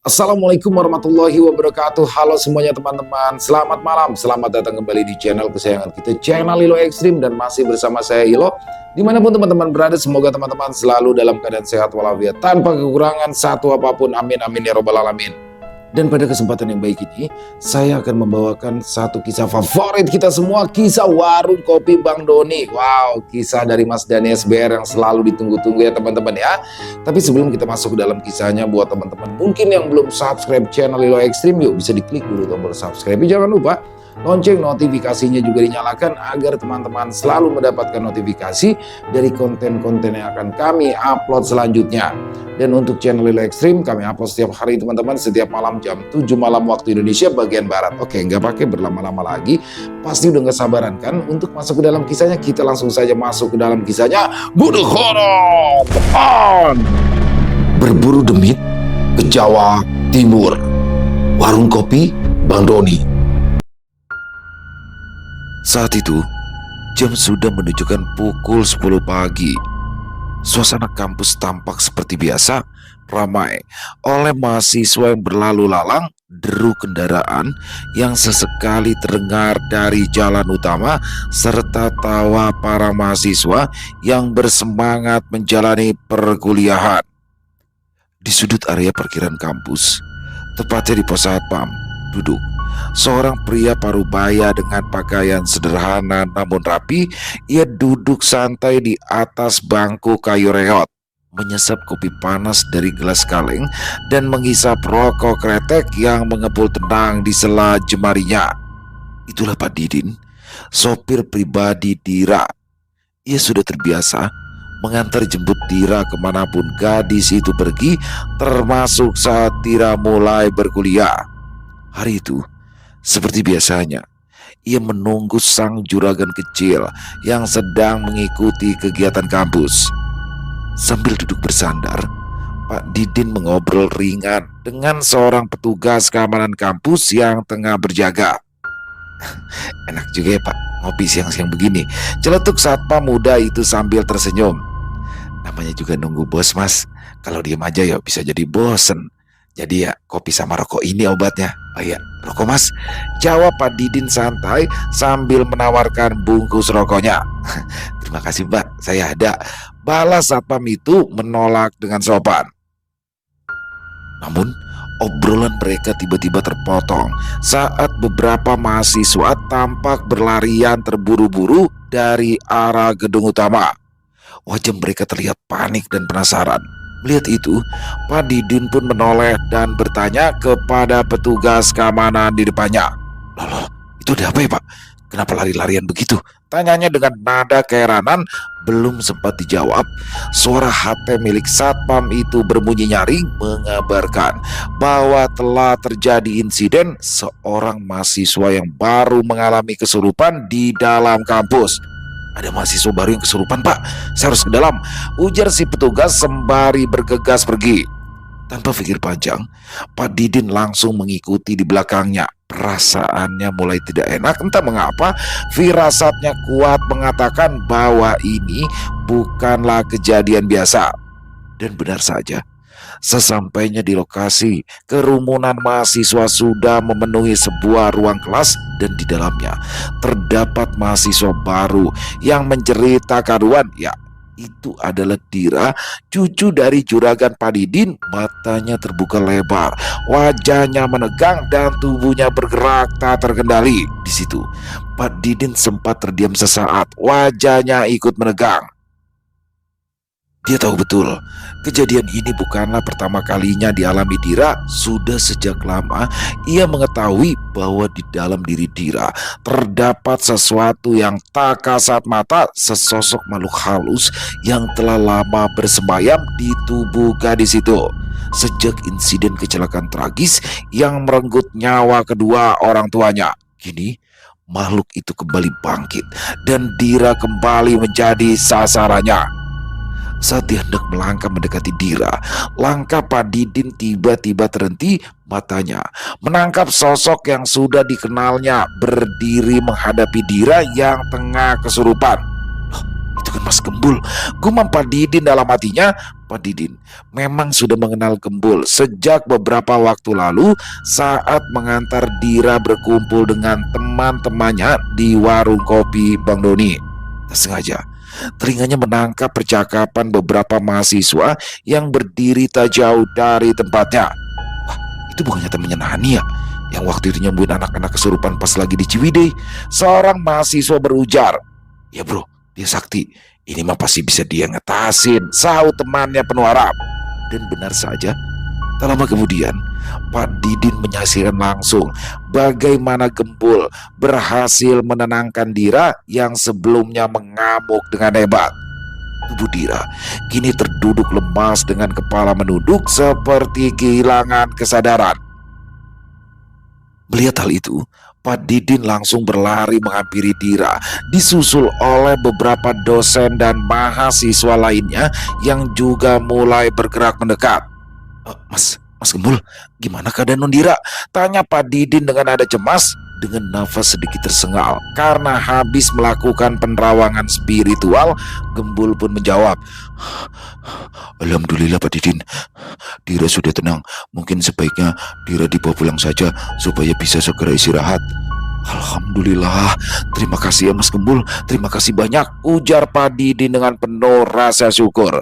Assalamualaikum warahmatullahi wabarakatuh. Halo semuanya teman-teman, selamat malam. Selamat datang kembali di channel kesayangan kita, channel Ilo Ekstrim. Dan masih bersama saya Ilo. Dimanapun teman-teman berada, semoga teman-teman selalu dalam keadaan sehat walafiat, tanpa kekurangan satu apapun. Amin amin ya robbal alamin. Dan pada kesempatan yang baik ini, saya akan membawakan satu kisah favorit kita semua, kisah warung kopi Bang Doni. Wow, kisah dari Mas Dani SBR yang selalu ditunggu-tunggu ya teman-teman ya. Tapi sebelum kita masuk ke dalam kisahnya, buat teman-teman mungkin yang belum subscribe channel Ilo Ekstrim, yuk bisa diklik dulu tombol subscribe. Jangan lupa lonceng notifikasinya juga dinyalakan agar teman-teman selalu mendapatkan notifikasi dari konten-konten yang akan kami upload selanjutnya. Dan untuk channel Ilo Ekstrim kami upload setiap hari teman-teman, setiap malam jam 7 malam waktu Indonesia bagian Barat. Oke, nggak pakai berlama-lama lagi, pasti udah nggak sabaran kan untuk masuk ke dalam kisahnya. Kita langsung saja masuk ke dalam kisahnya. Budek horor on! Berburu demit ke Jawa Timur. Warung kopi Bang Doni. Saat itu, jam sudah menunjukkan pukul 10 pagi. Suasana kampus tampak seperti biasa, ramai oleh mahasiswa yang berlalu lalang, deru kendaraan yang sesekali terdengar dari jalan utama, serta tawa para mahasiswa yang bersemangat menjalani perkuliahan. Di sudut area parkiran kampus, tepatnya di pos satpam, duduk seorang pria parubaya dengan pakaian sederhana namun rapi. Ia duduk santai di atas bangku kayu reot, menyesap kopi panas dari gelas kaleng dan menghisap rokok kretek yang mengepul tenang di sela jemarinya. Itulah Pak Didin, sopir pribadi Dira. Ia sudah terbiasa mengantar jemput Dira kemanapun gadis itu pergi, termasuk saat Dira mulai berkuliah. Hari itu, seperti biasanya, ia menunggu sang juragan kecil yang sedang mengikuti kegiatan kampus. Sambil duduk bersandar, Pak Didin mengobrol ringan dengan seorang petugas keamanan kampus yang tengah berjaga. Enak juga ya Pak, ngopi siang-siang begini, celetuk satpam muda itu sambil tersenyum. Namanya juga nunggu bos Mas, kalau diem aja ya bisa jadi bosen. Jadi ya kopi sama rokok ini obatnya. Oh iya, rokok Mas, jawab Pak Didin santai sambil menawarkan bungkus rokoknya. Terima kasih Mbak, saya ada, balas satpam itu menolak dengan sopan. Namun obrolan mereka tiba-tiba terpotong saat beberapa mahasiswa tampak berlarian terburu-buru dari arah gedung utama. Wajah mereka terlihat panik dan penasaran. Melihat itu, Pak Didin pun menoleh dan bertanya kepada petugas keamanan di depannya. Loh, itu ada apa ya Pak? Kenapa lari-larian begitu? Tanyanya dengan nada keheranan. Belum sempat dijawab, suara HP milik satpam itu berbunyi nyaring mengabarkan bahwa telah terjadi insiden seorang mahasiswa yang baru mengalami kesurupan di dalam kampus. Ada mahasiswa baru yang kesurupan Pak, saya harus ke dalam, ujar si petugas sembari bergegas pergi. Tanpa pikir panjang, Pak Didin langsung mengikuti di belakangnya. Perasaannya mulai tidak enak, entah mengapa firasatnya kuat mengatakan bahwa ini bukanlah kejadian biasa. Dan benar saja, sesampainya di lokasi, kerumunan mahasiswa sudah memenuhi sebuah ruang kelas dan di dalamnya terdapat mahasiswa baru yang menjerit tak karuan. Ya, itu adalah Dira, cucu dari juragan Pak Didin. Matanya terbuka lebar, wajahnya menegang dan tubuhnya bergerak tak terkendali. Di situ, Pak Didin sempat terdiam sesaat, wajahnya ikut menegang. Dia tahu betul, kejadian ini bukanlah pertama kalinya dialami Dira. Sudah sejak lama ia mengetahui bahwa di dalam diri Dira terdapat sesuatu yang tak kasat mata, sesosok makhluk halus yang telah lama bersemayam di tubuh gadis itu. Sejak insiden kecelakaan tragis yang merenggut nyawa kedua orang tuanya, kini makhluk itu kembali bangkit dan Dira kembali menjadi sasarannya. Saat dia hendak melangkah mendekati Dira, langkah Pak Didin tiba-tiba terhenti. Matanya menangkap sosok yang sudah dikenalnya berdiri menghadapi Dira yang tengah kesurupan. Loh, Itu kan Mas Gembul, gumam Pak Didin dalam hatinya. Pak Didin memang sudah mengenal Gembul sejak beberapa waktu lalu saat mengantar Dira berkumpul dengan teman-temannya di warung kopi Bang Doni. Tak sengaja, telinganya menangkap percakapan beberapa mahasiswa yang berdiri tak jauh dari tempatnya. Wah, itu bukannya temannya Nani ya? Yang waktu itu nyembuhin anak-anak kesurupan pas lagi di Ciwidey. Seorang mahasiswa berujar, "Ya bro, dia sakti. Ini mah pasti bisa dia ngetasin," sahut temannya penuh harap. Dan benar saja, tak lama kemudian Pak Didin menyaksikan langsung bagaimana Gembul berhasil menenangkan Dira yang sebelumnya mengamuk dengan hebat. Tubuh Dira kini terduduk lemas dengan kepala menunduk seperti kehilangan kesadaran. Melihat hal itu, Pak Didin langsung berlari menghampiri Dira, disusul oleh beberapa dosen dan mahasiswa lainnya yang juga mulai bergerak mendekat. Mas Gembul, gimana keadaan Nondira?" tanya Pak Didin dengan nada cemas, dengan nafas sedikit tersengal. Karena habis melakukan penerawangan spiritual, Gembul pun menjawab, "Alhamdulillah Pak Didin, Dira sudah tenang. Mungkin sebaiknya Dira dibawa pulang saja supaya bisa segera istirahat." "Alhamdulillah, terima kasih ya Mas Gembul, terima kasih banyak," ujar Pak Didin dengan penuh rasa syukur.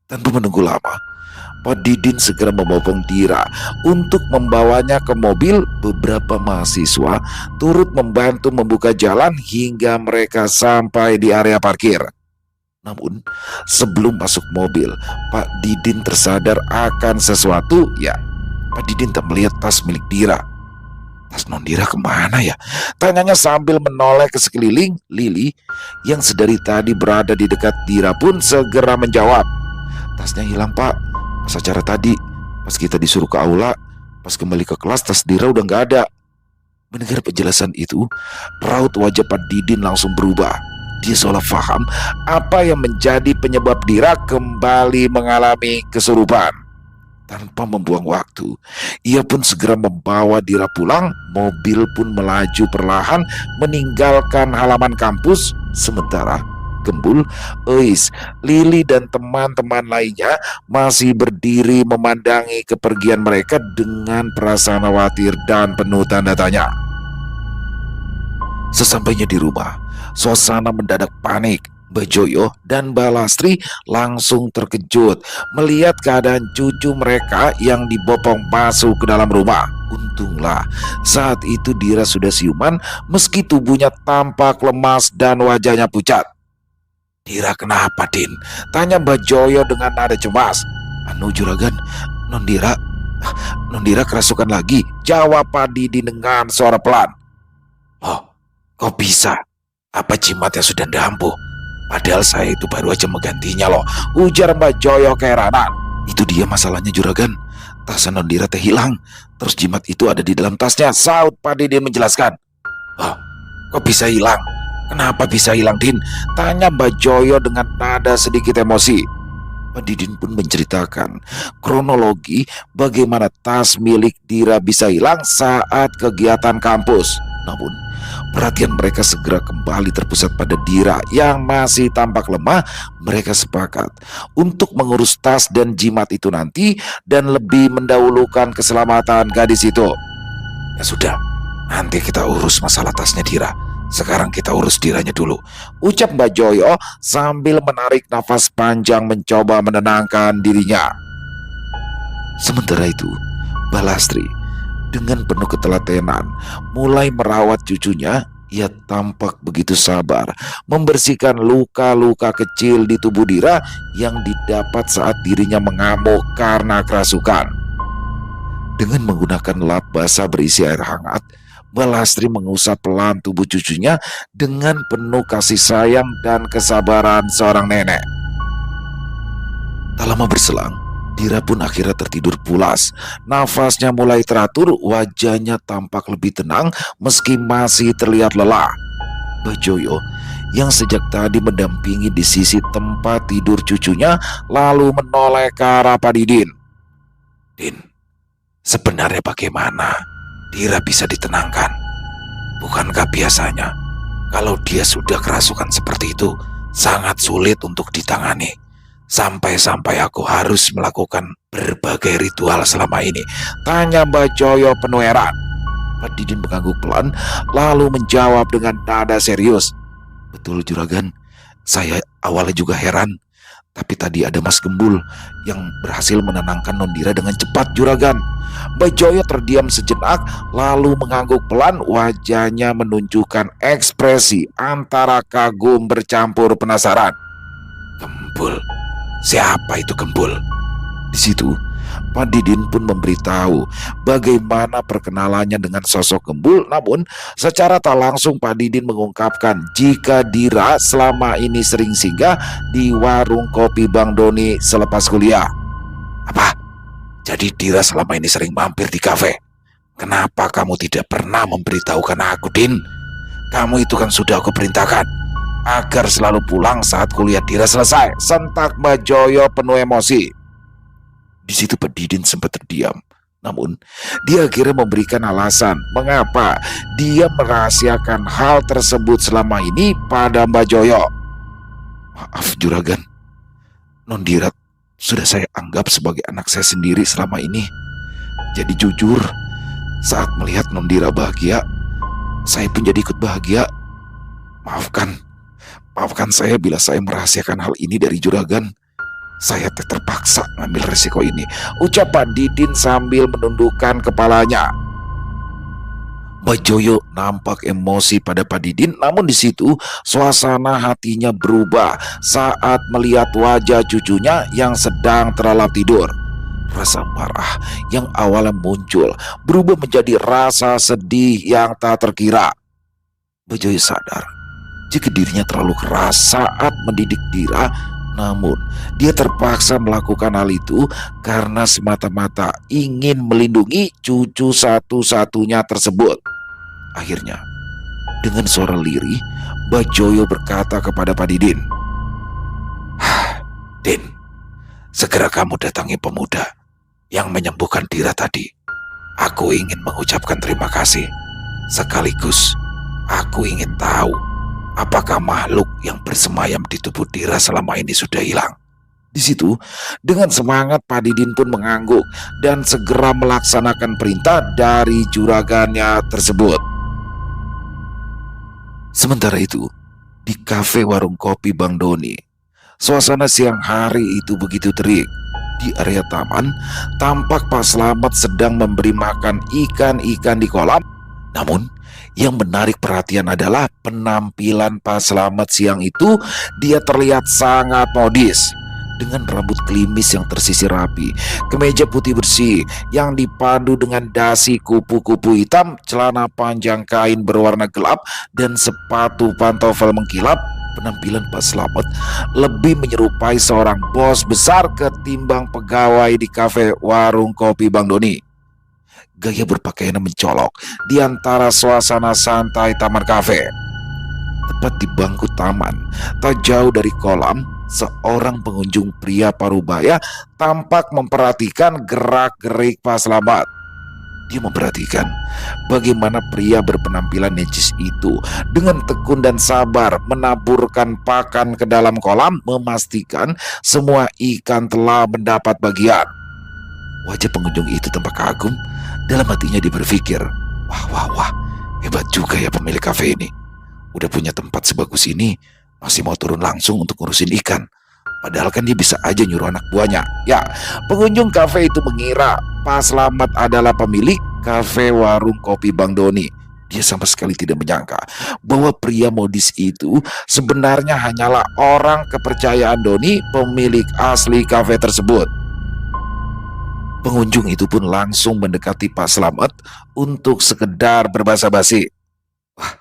Tanpa menunggu lama, Pak Didin segera membopong Dira untuk membawanya ke mobil. Beberapa mahasiswa turut membantu membuka jalan hingga mereka sampai di area parkir. Namun, sebelum masuk mobil, Pak Didin tersadar akan sesuatu. Ya, Pak Didin tak melihat tas milik Dira. "Tas Nondira kemana ya?" tanyanya sambil menoleh ke sekeliling. Lili yang sedari tadi berada di dekat Dira pun segera menjawab, "Tasnya hilang Pak, pas acara tadi. Pas kita disuruh ke aula, pas kembali ke kelas tas Dira udah gak ada." Mendengar penjelasan itu, raut wajah Pak Didin langsung berubah. Dia seolah paham apa yang menjadi penyebab Dira kembali mengalami kesurupan. Tanpa membuang waktu, ia pun segera membawa Dira pulang. Mobil pun melaju perlahan meninggalkan halaman kampus. Sementara Gembul, Eis, Lili dan teman-teman lainnya masih berdiri memandangi kepergian mereka dengan perasaan khawatir dan penuh tanda tanya. Sesampainya di rumah, suasana mendadak panik. Mbak Joyo dan Mbak Lastri langsung terkejut melihat keadaan cucu mereka yang dibopong masuk ke dalam rumah. Untunglah saat itu Dira sudah siuman meski tubuhnya tampak lemas dan wajahnya pucat. "Dira kenapa, Din?" tanya Mbak Joyo dengan nada cemas. "Anu juragan, Nondira kerasukan lagi," jawab Pak Didi dengan suara pelan. "Oh, kok bisa? Apa jimatnya sudah dampuh? Padahal saya itu baru aja menggantinya loh," ujar Mbak Joyo keheranan. "Itu dia masalahnya juragan, tas Nondira teh hilang, terus jimat itu ada di dalam tasnya," saut Pak Didi menjelaskan. "Oh, kok bisa hilang? Kenapa bisa hilang, Din?" tanya Mbak Joyo dengan nada sedikit emosi. Pak Didin pun menceritakan kronologi bagaimana tas milik Dira bisa hilang saat kegiatan kampus. Namun, perhatian mereka segera kembali terpusat pada Dira yang masih tampak lemah. Mereka sepakat untuk mengurus tas dan jimat itu nanti dan lebih mendahulukan keselamatan gadis itu. "Ya sudah, nanti kita urus masalah tasnya Dira. Sekarang kita urus Diranya dulu," ucap Mbak Joyo sambil menarik nafas panjang mencoba menenangkan dirinya. Sementara itu, Mbak Lastri dengan penuh ketelatenan mulai merawat cucunya. Ia tampak begitu sabar membersihkan luka-luka kecil di tubuh Dira yang didapat saat dirinya mengamuk karena kerasukan. Dengan menggunakan lap basah berisi air hangat, Mbak Lastri mengusap pelan tubuh cucunya dengan penuh kasih sayang dan kesabaran seorang nenek. Tak lama berselang, Dira pun akhirnya tertidur pulas. Nafasnya mulai teratur, wajahnya tampak lebih tenang meski masih terlihat lelah. Mbak Joyo yang sejak tadi mendampingi di sisi tempat tidur cucunya lalu menoleh ke arah Pak Didin. "Din, sebenarnya bagaimana Dira bisa ditenangkan? Bukankah biasanya kalau dia sudah kerasukan seperti itu, sangat sulit untuk ditangani. Sampai-sampai aku harus melakukan berbagai ritual selama ini, tanya Mbak Joyo penuh heran. Pak Didin mengangguk pelan, lalu menjawab dengan nada serius. Betul juragan, saya awalnya juga heran. Tapi tadi ada Mas Gembul yang berhasil menenangkan Nondira dengan cepat juragan. Mbak Joyo terdiam sejenak, lalu mengangguk pelan, wajahnya menunjukkan ekspresi antara kagum bercampur penasaran. Gembul? Siapa itu Gembul? Di situ Pak Didin pun memberitahu bagaimana perkenalannya dengan sosok Gembul. Namun secara tak langsung Pak Didin mengungkapkan jika Dira selama ini sering singgah di warung kopi Bang Doni selepas kuliah. Apa? Jadi Dira selama ini sering mampir di kafe? Kenapa kamu tidak pernah memberitahukan aku, Din? Kamu itu kan sudah aku perintahkan agar selalu pulang saat kuliah Dira selesai, sentak Mbak Joyo penuh emosi. Di situ Pak Didin sempat terdiam. Namun, dia akhirnya memberikan alasan mengapa dia merahasiakan hal tersebut selama ini pada Mbak Joyo. Maaf juragan, Nondira sudah saya anggap sebagai anak saya sendiri selama ini. Jadi jujur, saat melihat Nondira bahagia, saya pun jadi ikut bahagia. Maafkan saya bila saya merahasiakan hal ini dari juragan. Saya terpaksa mengambil resiko ini, ucap Pak Didin sambil menundukkan kepalanya. Mbak Joyo nampak emosi pada Pak Didin, namun di situ suasana hatinya berubah saat melihat wajah cucunya yang sedang terlelap tidur. Rasa marah yang awalnya muncul berubah menjadi rasa sedih yang tak terkira. Mbak Joyo sadar jika dirinya terlalu keras saat mendidik Dira. Namun, dia terpaksa melakukan hal itu karena semata-mata ingin melindungi cucu satu-satunya tersebut. Akhirnya, dengan suara lirih, Mbak Joyo berkata kepada Pak Didin, Din, segera kamu datangi pemuda yang menyembuhkan Dira tadi. Aku ingin mengucapkan terima kasih. Sekaligus, aku ingin tahu apakah makhluk yang bersemayam di tubuh Dira selama ini sudah hilang. Di situ, dengan semangat Pak Didin pun mengangguk dan segera melaksanakan perintah dari juragannya tersebut. Sementara itu, di kafe warung kopi Bang Doni, suasana siang hari itu begitu terik. Di area taman, tampak Pak Slamet sedang memberi makan ikan-ikan di kolam. Namun, yang menarik perhatian adalah penampilan Pak Slamet siang itu. Dia terlihat sangat modis dengan rambut klimis yang tersisir rapi, kemeja putih bersih yang dipadu dengan dasi kupu-kupu hitam, celana panjang kain berwarna gelap, dan sepatu pantofel mengkilap. Penampilan Pak Slamet lebih menyerupai seorang bos besar ketimbang pegawai di kafe warung kopi Bang Doni. Gaya berpakaiannya mencolok di antara suasana santai taman kafe. Tepat di bangku taman, tak jauh dari kolam, seorang pengunjung pria parubaya tampak memperhatikan gerak-gerik Pak Slamet. Dia memperhatikan bagaimana pria berpenampilan necis itu dengan tekun dan sabar menaburkan pakan ke dalam kolam, memastikan semua ikan telah mendapat bagian. Wajah pengunjung itu tampak kagum. Dalam hatinya dia berpikir, wah, hebat juga ya pemilik kafe ini. Udah punya tempat sebagus ini, masih mau turun langsung untuk ngurusin ikan. Padahal kan dia bisa aja nyuruh anak buahnya. Ya, pengunjung kafe itu mengira Pak Slamet adalah pemilik kafe warung kopi Bang Doni. Dia sama sekali tidak menyangka bahwa pria modis itu sebenarnya hanyalah orang kepercayaan Doni, pemilik asli kafe tersebut. Pengunjung itu pun langsung mendekati Pak Slamet untuk sekedar berbasa-basi. Wah,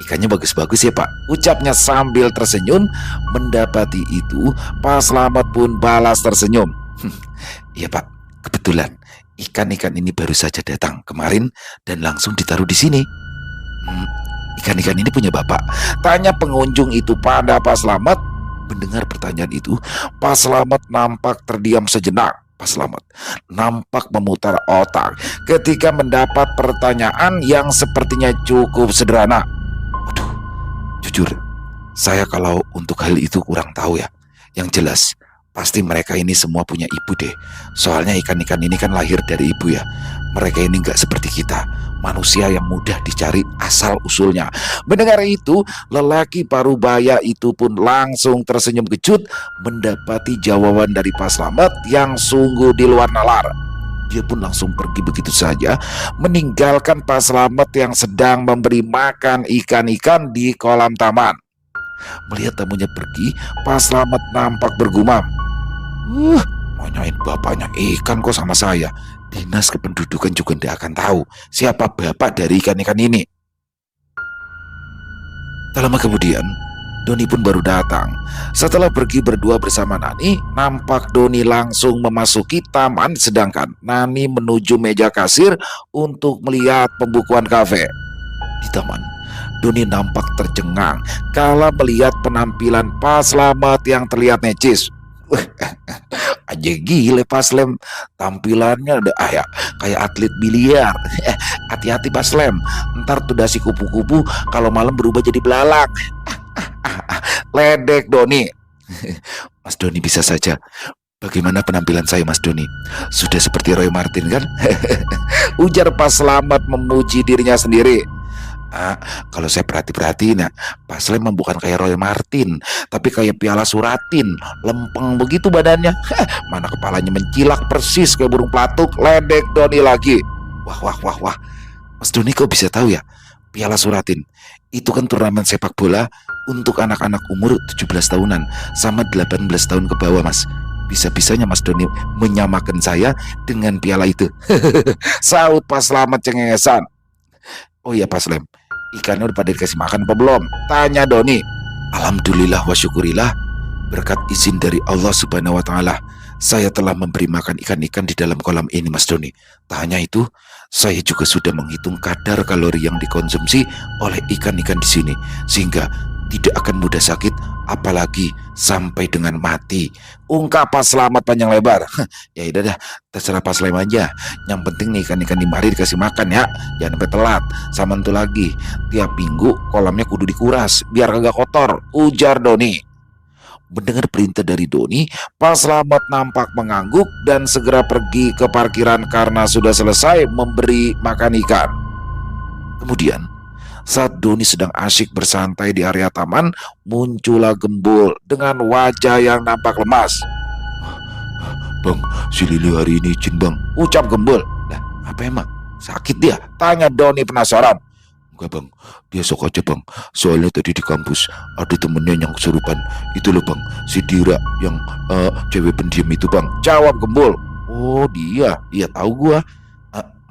ikannya bagus-bagus ya Pak, ucapnya sambil tersenyum. Mendapati itu, Pak Slamet pun balas tersenyum. Iya Pak, kebetulan ikan-ikan ini baru saja datang kemarin dan langsung ditaruh di sini. Ikan-ikan ini punya Bapak? Tanya pengunjung itu pada Pak Slamet. Mendengar pertanyaan itu, Pak Slamet nampak terdiam sejenak. Pak Slamet nampak memutar otak ketika mendapat pertanyaan yang sepertinya cukup sederhana. Waduh, jujur, Saya kalau untuk hal itu kurang tahu ya. Yang jelas, pasti mereka ini semua punya ibu deh. Soalnya ikan-ikan ini kan lahir dari ibu ya. Mereka ini nggak seperti kita, manusia yang mudah dicari asal usulnya. Mendengar itu, lelaki parubaya itu pun langsung tersenyum kejut mendapati jawaban dari Pak Slamet yang sungguh di luar nalar. Dia pun langsung pergi begitu saja, meninggalkan Pak Slamet yang sedang memberi makan ikan-ikan di kolam taman. Melihat tamunya pergi, Pak Slamet nampak bergumam. Nanyain bapaknya ikan kok sama saya. Dinas kependudukan juga tidak akan tahu siapa bapak dari ikan-ikan ini. Tak lama kemudian, Doni pun baru datang. Setelah pergi berdua bersama Nani, nampak Doni langsung memasuki taman sedangkan Nani menuju meja kasir untuk melihat pembukuan kafe. Di taman, Doni nampak tercengang kala melihat penampilan Pak Slamet yang terlihat necis. Aja gile Pak Slem, tampilannya udah ya kayak atlet biliar. Hati-hati Pak Slem, ntar tuh dasi kupu-kupu kalau malam berubah jadi belalak. Ledek Doni. Mas Doni bisa saja. Bagaimana penampilan saya Mas Doni? Sudah seperti Roy Martin kan? Ujar Pak Slamet memuji dirinya sendiri. Kalau saya perhatiin ya, Pak Slem bukan kayak Roy Martin, tapi kayak Piala Suratin, lempeng begitu badannya. Mana kepalanya mencilak persis kayak burung pelatuk. Ledek Doni lagi. Wah. Mas Doni kok bisa tahu ya? Piala Suratin itu kan turnamen sepak bola untuk anak-anak umur 17 tahunan sama 18 tahun ke bawah, Mas. Bisa-bisanya Mas Doni menyamakan saya dengan piala itu. Saut Pak Slamet cengengesan. Oh iya Pak Slem, ikannya udah pada dikasih makan apa belum? Tanya Doni. Alhamdulillah wa syukurillah, berkat izin dari Allah Subhanahu wa Ta'ala, saya telah memberi makan ikan-ikan di dalam kolam ini Mas Doni. Tak hanya itu, saya juga sudah menghitung kadar kalori yang dikonsumsi oleh ikan-ikan di sini, sehingga tidak akan mudah sakit, apalagi sampai dengan mati. Ungkap Pak Slamet panjang lebar. Ya udah dah, terserah Pak Slem aja. Yang penting nih ikan-ikan di mari dikasih makan ya, jangan sampai telat. Sama itu lagi, tiap minggu kolamnya kudu dikuras biar kagak kotor. Ujar Doni. Mendengar perintah dari Doni, Pak Slamet nampak mengangguk dan segera pergi ke parkiran karena sudah selesai memberi makan ikan. Kemudian, saat Doni sedang asyik bersantai di area taman, muncullah Gembul dengan wajah yang nampak lemas. Bang, si Lili hari ini izin bang, ucap Gembul. Nah, apa emang? Sakit dia? Tanya Doni penasaran. Enggak bang, dia sok aja bang. Soalnya tadi di kampus ada temennya yang kesurupan. Itu loh bang, si Dira yang cewek pendiam itu bang. Jawab Gembul. Oh dia, iya tahu gua.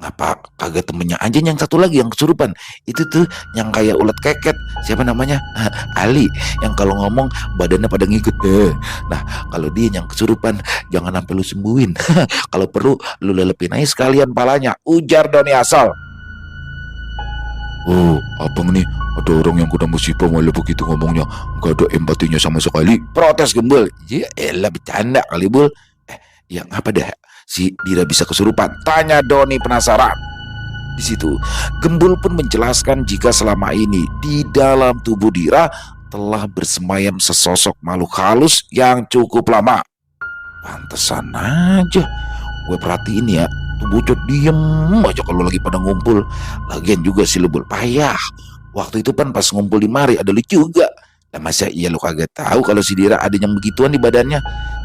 Apa kagak temennya aja yang satu lagi yang kesurupan? Itu tuh yang kayak ulet keket. Siapa namanya? Ali. Yang kalau ngomong badannya pada ngikut. Nah kalau dia yang kesurupan, jangan sampai lu sembuhin. Kalau perlu lu lelepin aja sekalian palanya. Ujar Doni asal. Oh abang nih, ada orang yang kena musibah malah begitu ngomongnya, gak ada empatinya sama sekali. Protes Gembul. Ya elah bercanda kali Bul. Yang apa dah? Si Dira bisa kesurupan? Tanya Doni penasaran. Di situ Gembul pun menjelaskan jika selama ini di dalam tubuh Dira telah bersemayam sesosok makhluk halus yang cukup lama. Pantesan aja gue perhatiin ya, tuh bocot diem aja kalau lagi pada ngumpul. Lagian juga si Lubul payah. Waktu itu kan pas ngumpul di mari ada lu juga. Nah masa iya lu kagak tahu kalau si Dira ada yang begituan di badannya?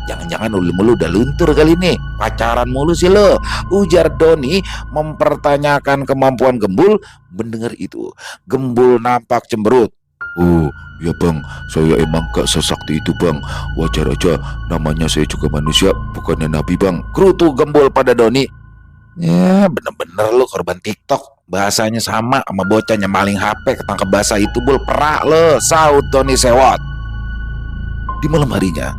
Jangan-jangan lu udah luntur kali ini, pacaran mulu sih lo. Ujar Doni mempertanyakan kemampuan Gembul. Mendengar itu, Gembul nampak cemberut. Oh ya bang, saya emang gak sesakti itu bang. Wajar aja, namanya saya juga manusia, bukannya nabi bang. Kerutu Gembul pada Doni. Ya bener-bener lu korban TikTok. Bahasanya sama bocahnya maling HP ketangkep bahasa itu Bul. Perak lo, saut Doni sewot. Di malam harinya,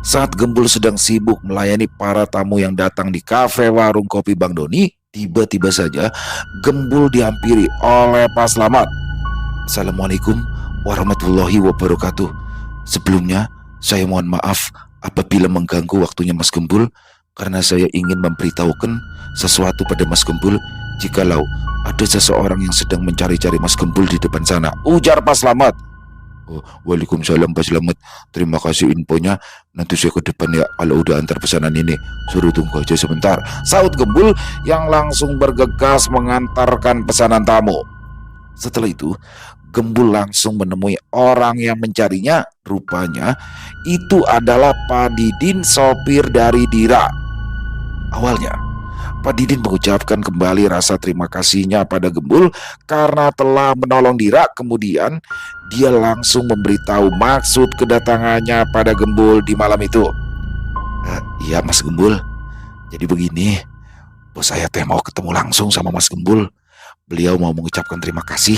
saat Gembul sedang sibuk melayani para tamu yang datang di kafe warung kopi Bang Doni, tiba-tiba saja Gembul dihampiri oleh Pak Slamet. Assalamualaikum warahmatullahi wabarakatuh. Sebelumnya, saya mohon maaf apabila mengganggu waktunya Mas Gembul, karena saya ingin memberitahukan sesuatu pada Mas Gembul jikalau ada seseorang yang sedang mencari-cari Mas Gembul di depan sana. Ujar Pak Slamet. Oh, Waalaikumsalam Pak Slamet. Terima kasih infonya. Nanti saya ke depan ya kalau udah antar pesanan ini. Suruh tunggu aja sebentar. Saud Gembul yang langsung bergegas mengantarkan pesanan tamu. Setelah itu, Gembul langsung menemui orang yang mencarinya. Rupanya itu adalah Pak Didin, sopir dari Dira. Awalnya, Pak Didin mengucapkan kembali rasa terima kasihnya pada Gembul karena telah menolong Dira. Kemudian dia langsung memberitahu maksud kedatangannya pada Gembul di malam itu. Iya Mas Gembul, jadi begini, bos saya teh mau ketemu langsung sama Mas Gembul. Beliau mau mengucapkan terima kasih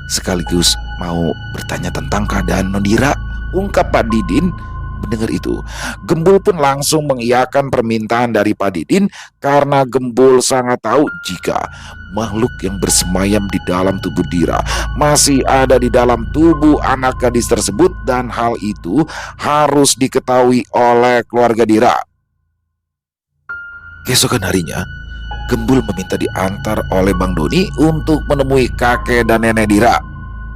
sekaligus mau bertanya tentang keadaan Nondira, ungkap Pak Didin. Mendengar itu, Gembul pun langsung mengiyakan permintaan dari Pak Didin karena Gembul sangat tahu jika makhluk yang bersemayam di dalam tubuh Dira masih ada di dalam tubuh anak gadis tersebut, dan hal itu harus diketahui oleh keluarga Dira. Keesokan harinya, Gembul meminta diantar oleh Bang Doni untuk menemui kakek dan nenek Dira.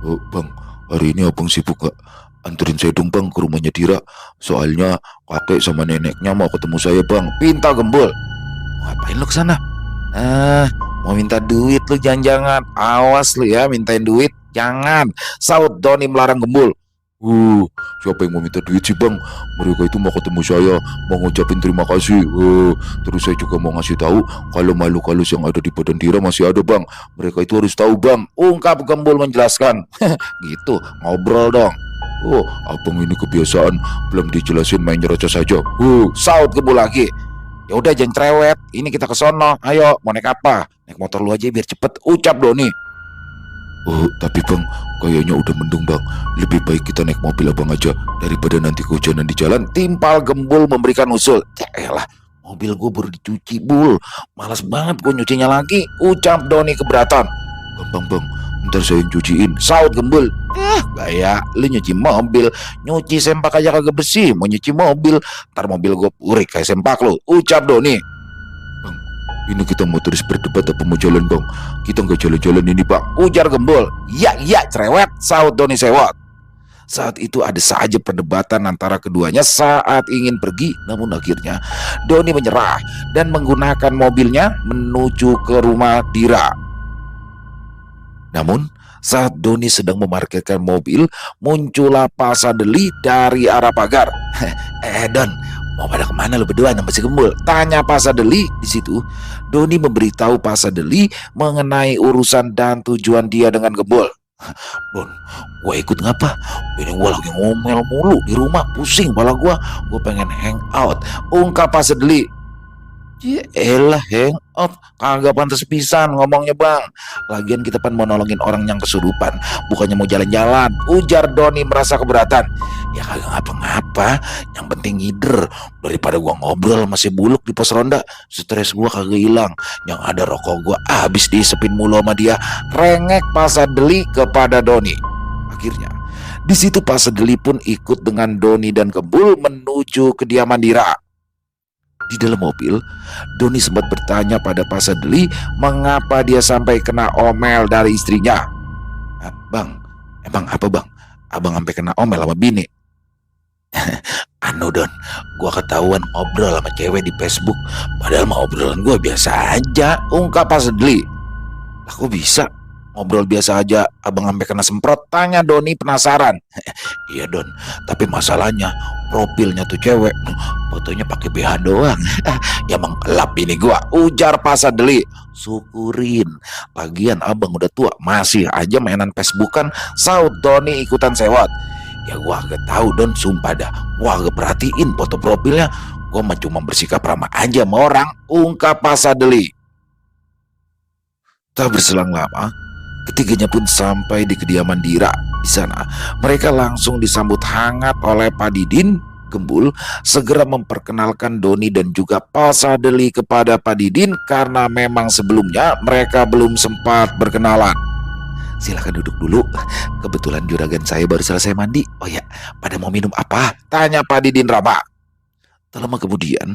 Oh, Bang, hari ini abang sibuk gak? Anterin saya dong Bang ke rumahnya Dira. Soalnya kakek sama neneknya mau ketemu saya Bang, pinta Gembul. Ngapain lu kesana? Mau minta duit lu, jangan-jangan. Awas lu ya mintain duit, jangan. Saud Doni melarang Gembul. Siapa yang mau minta duit sih Bang? Mereka itu mau ketemu saya, mau ngucapin terima kasih. Terus saya juga mau ngasih tahu kalau makhluk halus yang ada di badan Dira masih ada Bang. Mereka itu harus tahu Bang, ungkap Gembul menjelaskan. Gitu, ngobrol dong. Abang ini kebiasaan, belum dijelasin main nyerocos saja. Saud Gembul lagi. Ya udah jangan cerewet, ini kita ke sono. Ayo, mau naik apa? Naik motor lu aja biar cepet, ucap Doni. Tapi Bang, kayaknya udah mendung Bang. Lebih baik kita naik mobil abang aja daripada nanti kehujanan di jalan, timpal Gembul memberikan usul. Yaelah, mobil gue baru dicuci Bul, malas banget gue nyucinya lagi, ucap Doni keberatan. Gampang Bang, ntar saya yang cuciin, saud Gembul. Gaya lu nyuci mobil, nyuci sempak aja kagak bersih, mau nyuci mobil, ntar mobil gue purik kayak sempak lu, ucap Doni. Bang, ini kita mau terus berdebat apa mau jalan Bang? Kita nggak jalan-jalan ini Bang, ujar Gembul. Ya cerewet, saud Doni sewot. Saat itu ada saja perdebatan antara keduanya saat ingin pergi, namun akhirnya Doni menyerah dan menggunakan mobilnya menuju ke rumah Dira. Namun saat Doni sedang memarkirkan mobil, muncullah Pak Sadeli dari arah pagar. Don, mau pada kemana lu berdua sama si Gembul? Tanya Pak Sadeli. Di situ Doni memberitahu Pak Sadeli mengenai urusan dan tujuan dia dengan Gembul. Don, gue ikut ngapa? Ini gue lagi ngomel mulu di rumah, pusing kepala gue pengen hangout, ungkap Pak Sadeli. Yaelah, hangout kagak pantas pisan ngomongnya Bang. Lagian kita mau nolongin orang yang kesurupan, bukannya mau jalan-jalan, ujar Doni merasa keberatan. Ya kagak ngapa-ngapa, yang penting ngider. Daripada gua ngobrol masih buluk di pos ronda, stres gua kagak hilang. Yang ada rokok gua habis diisepin mulu sama dia, rengek Pak Sadeli kepada Doni. Akhirnya di situ Pak Sadeli pun ikut dengan Doni dan Gembul menuju kediaman Dira. Di dalam mobil, Doni sempat bertanya pada Pak Sadeli mengapa dia sampai kena omel dari istrinya. Bang, emang apa Bang? Abang sampai kena omel sama bini? Don, gua ketahuan ngobrol sama cewek di Facebook, padahal mah obrolan gua biasa aja, ungkap Pak Sadeli. Lah kok bisa? Ngobrol biasa aja abang sampai kena semprot, tanya Doni penasaran. Iya Don, tapi masalahnya profilnya tuh cewek, fotonya pakai BH doang. Ya emang gelap ini gua, ujar Pak Sadeli. Syukurin, lagian abang udah tua masih aja mainan Facebookan, saud Doni ikutan sewot. Ya gua agak tahu Don, sumpah dah gua agak perhatiin foto profilnya, gua mah cuma bersikap ramah aja sama orang, ungkap Pak Sadeli. Tak berselang lama, ketiganya pun sampai di kediaman Dira. Di sana, mereka langsung disambut hangat oleh Pak Didin. Gembul segera memperkenalkan Doni dan juga Pak Sadeli kepada Pak Didin karena memang sebelumnya mereka belum sempat berkenalan. Silakan duduk dulu. Kebetulan juragan saya baru selesai mandi. Oh ya, pada mau minum apa? Tanya Pak Didin ramah. Tak lama kemudian,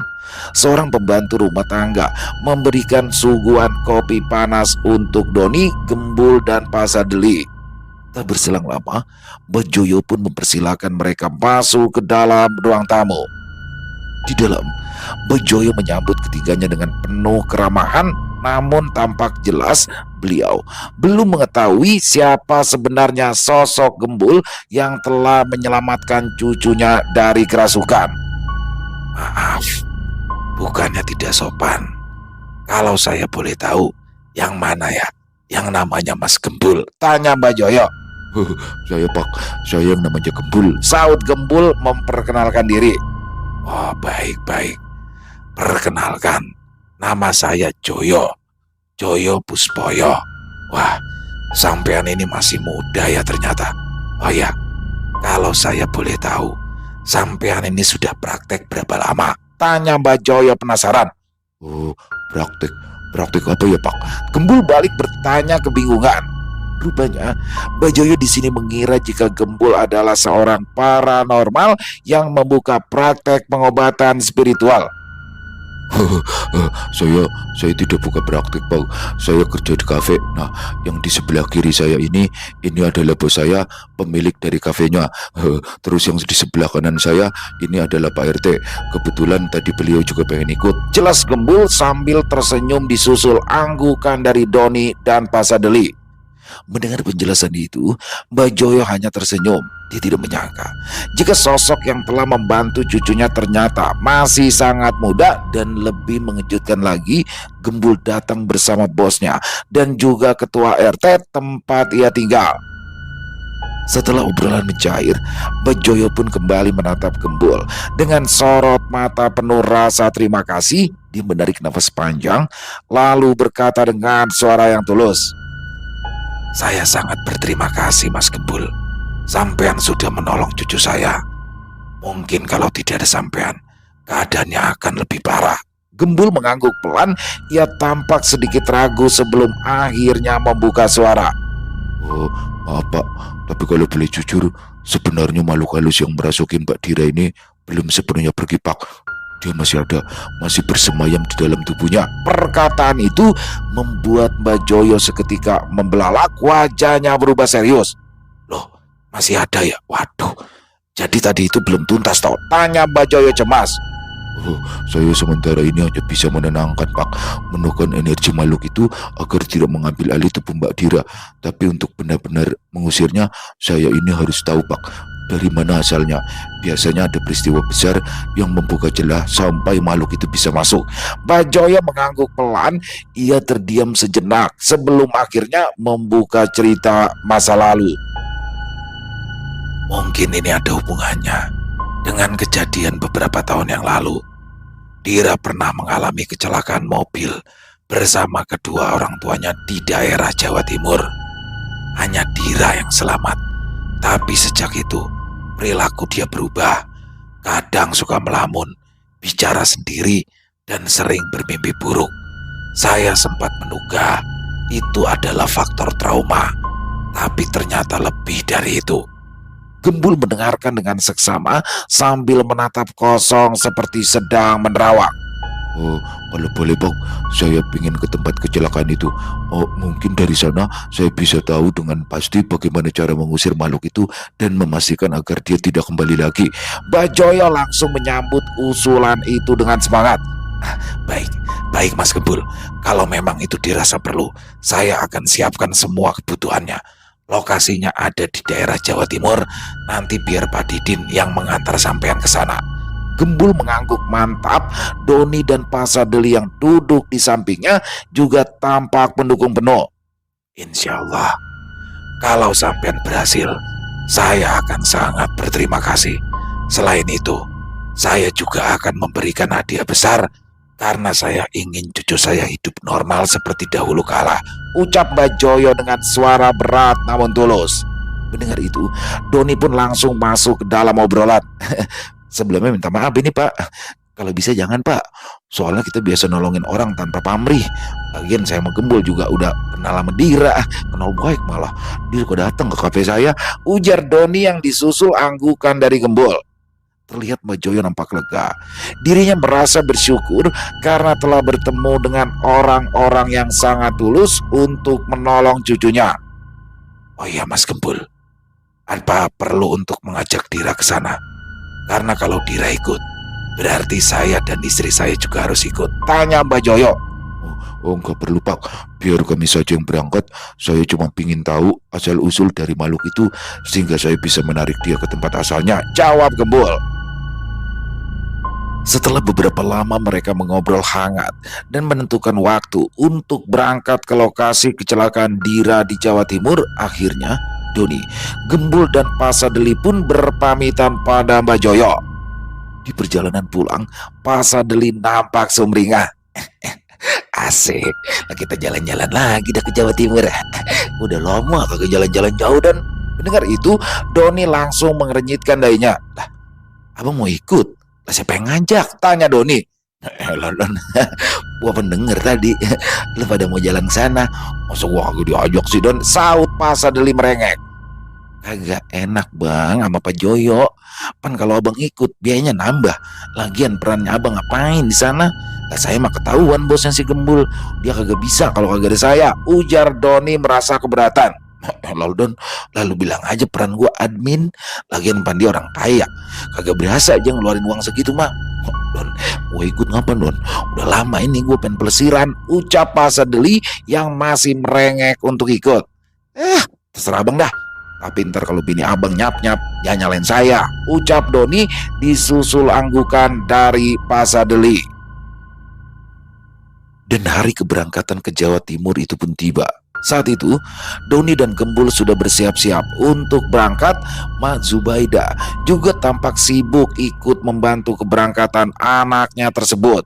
seorang pembantu rumah tangga memberikan suguhan kopi panas untuk Doni, Gembul, dan Pak Sadeli. Tak berselang lama, Mbah Joyo pun mempersilahkan mereka masuk ke dalam ruang tamu. Di dalam, Mbah Joyo menyambut ketiganya dengan penuh keramahan, namun tampak jelas beliau belum mengetahui siapa sebenarnya sosok Gembul yang telah menyelamatkan cucunya dari kerasukan. Maaf, bukannya tidak sopan. Kalau saya boleh tahu, yang mana ya yang namanya Mas Gembul? Tanya Mbah Joyo. Saya Pak, saya yang namanya Gembul. Saut Gembul memperkenalkan diri. Oh, baik-baik. Perkenalkan, nama saya Joyo. Joyo Puspoyo. Wah, sampean ini masih muda ya ternyata. Oh ya, kalau saya boleh tahu, sampean ini sudah praktek berapa lama? Tanya Mbak Joyo penasaran. Oh, praktek. Praktek apa ya Pak? Gembul balik bertanya kebingungan. Rupanya Mbak Joyo di sini mengira jika Gembul adalah seorang paranormal yang membuka praktek pengobatan spiritual. Saya tidak buka praktik Pak. Saya kerja di kafe. Nah, yang di sebelah kiri saya ini adalah bos saya, pemilik dari kafenya. Terus yang di sebelah kanan saya ini adalah Pak RT. Kebetulan tadi beliau juga pengen ikut. Jelas Gembul sambil tersenyum disusul anggukan dari Doni dan Pak Sadeli. Mendengar penjelasan itu, Mbak Joyo hanya tersenyum. Dia tidak menyangka jika sosok yang telah membantu cucunya ternyata masih sangat muda, dan lebih mengejutkan lagi, Gembul datang bersama bosnya dan juga ketua RT tempat ia tinggal. Setelah obrolan mencair, Mbak Joyo pun kembali menatap Gembul dengan sorot mata penuh rasa terima kasih. Dia menarik nafas panjang lalu berkata dengan suara yang tulus, "Saya sangat berterima kasih Mas Gembul. Sampean sudah menolong cucu saya. Mungkin kalau tidak ada sampean, keadaannya akan lebih parah." Gembul mengangguk pelan. Ia tampak sedikit ragu sebelum akhirnya membuka suara. Oh, maaf Pak, tapi kalau boleh jujur, sebenarnya makhluk halus yang merasuki Mbak Dira ini belum sepenuhnya pergi Pak. Dia masih ada, masih bersemayam di dalam tubuhnya. Perkataan itu membuat Mbak Joyo seketika membelalak, wajahnya berubah serius. Loh, masih ada ya? Waduh, jadi tadi itu belum tuntas toh? Tanya Mbak Joyo cemas. Oh, saya sementara ini hanya bisa menenangkan Pak, menekan energi makhluk itu agar tidak mengambil alih tubuh Mbak Dira. Tapi untuk benar-benar mengusirnya, saya ini harus tahu Pak, dari mana asalnya. Biasanya ada peristiwa besar yang membuka celah sampai makhluk itu bisa masuk. Mbak Joyo mengangguk pelan. Ia terdiam sejenak sebelum akhirnya membuka cerita masa lalu. Mungkin ini ada hubungannya dengan kejadian beberapa tahun yang lalu. Dira pernah mengalami kecelakaan mobil bersama kedua orang tuanya di daerah Jawa Timur. Hanya Dira yang selamat. Tapi sejak itu, perilaku dia berubah. Kadang suka melamun, bicara sendiri, dan sering bermimpi buruk. Saya sempat menduga itu adalah faktor trauma. Tapi ternyata lebih dari itu. Gembul mendengarkan dengan seksama sambil menatap kosong seperti sedang menerawang. Oh, kalau boleh Bang, saya ingin ke tempat kecelakaan itu. Oh, mungkin dari sana saya bisa tahu dengan pasti bagaimana cara mengusir makhluk itu dan memastikan agar dia tidak kembali lagi. Mbak Joyo langsung menyambut usulan itu dengan semangat. Baik, baik Mas Gembul. Kalau memang itu dirasa perlu, saya akan siapkan semua kebutuhannya. Lokasinya ada di daerah Jawa Timur. Nanti biar Pak Didin yang mengantar sampean ke sana. Gembul mengangguk mantap. Doni dan Pak Sadeli yang duduk di sampingnya juga tampak mendukung penuh. Insya Allah, kalau sampean berhasil, saya akan sangat berterima kasih. Selain itu, saya juga akan memberikan hadiah besar karena saya ingin cucu saya hidup normal seperti dahulu kala, ucap Mbak Joyo dengan suara berat namun tulus. Mendengar itu, Doni pun langsung masuk ke dalam obrolan. Sebelumnya minta maaf ini Pak, kalau bisa jangan Pak, soalnya kita biasa nolongin orang tanpa pamrih. Lagian saya sama Gembul juga udah kenal sama Dira, kenal baik malah. Dia kok datang ke kafe saya, ujar Doni yang disusul anggukan dari Gembul. Terlihat Mbak Joyo nampak lega. Dirinya merasa bersyukur karena telah bertemu dengan orang-orang yang sangat tulus untuk menolong cucunya. Oh iya Mas Gembul, apa perlu untuk mengajak Dira ke sana? Karena kalau Dira ikut, berarti saya dan istri saya juga harus ikut. Tanya Mbak Joyo. Oh, nggak perlu Pak, biar kami saja yang berangkat. Saya cuma ingin tahu asal-usul dari makhluk itu, sehingga saya bisa menarik dia ke tempat asalnya. Jawab Gembul. Setelah beberapa lama mereka mengobrol hangat dan menentukan waktu untuk berangkat ke lokasi kecelakaan Dira di Jawa Timur, akhirnya Doni, Gembul dan Pasadeli pun berpamitan pada Mbak Joyo. Di perjalanan pulang, Pasadeli nampak sumringah. Asik, nah kita jalan-jalan lagi dah ke Jawa Timur. Udah lama kagak jalan-jalan jauh. Dan mendengar itu, Doni langsung mengerenyitkan dahinya. Lah, abang mau ikut? Lah siapa yang ngajak? Tanya Doni. Lon, gua pendengar tadi lu pada mau jalan ke sana. Masa gua kagak diajak sih Don? Saut Pasadeli merengek. Kagak enak bang sama Pak Joyo. Pan kalau abang ikut biayanya nambah. Lagian perannya abang ngapain di sana? Lah saya mah ketahuan bosnya si Gembul. Dia kagak bisa kalau kagak ada saya. Ujar Doni merasa keberatan. Lalu Don, lalu bilang aja peran gua admin. Lagian pan dia orang kaya, kagak berasa aja ngeluarin uang segitu mah. Don, gua ikut ngapa Don? Udah lama ini gua pengen pelesiran. Ucap Pasadeli yang masih merengek untuk ikut. Terserah abang dah. Tapi ntar kalau bini abang nyap-nyap, ya nyalain saya. Ucap Doni disusul anggukan dari Pasadeli. Dan hari keberangkatan ke Jawa Timur itu pun tiba. Saat itu, Doni dan Gembul sudah bersiap-siap untuk berangkat. Mak Zubaida juga tampak sibuk ikut membantu keberangkatan anaknya tersebut.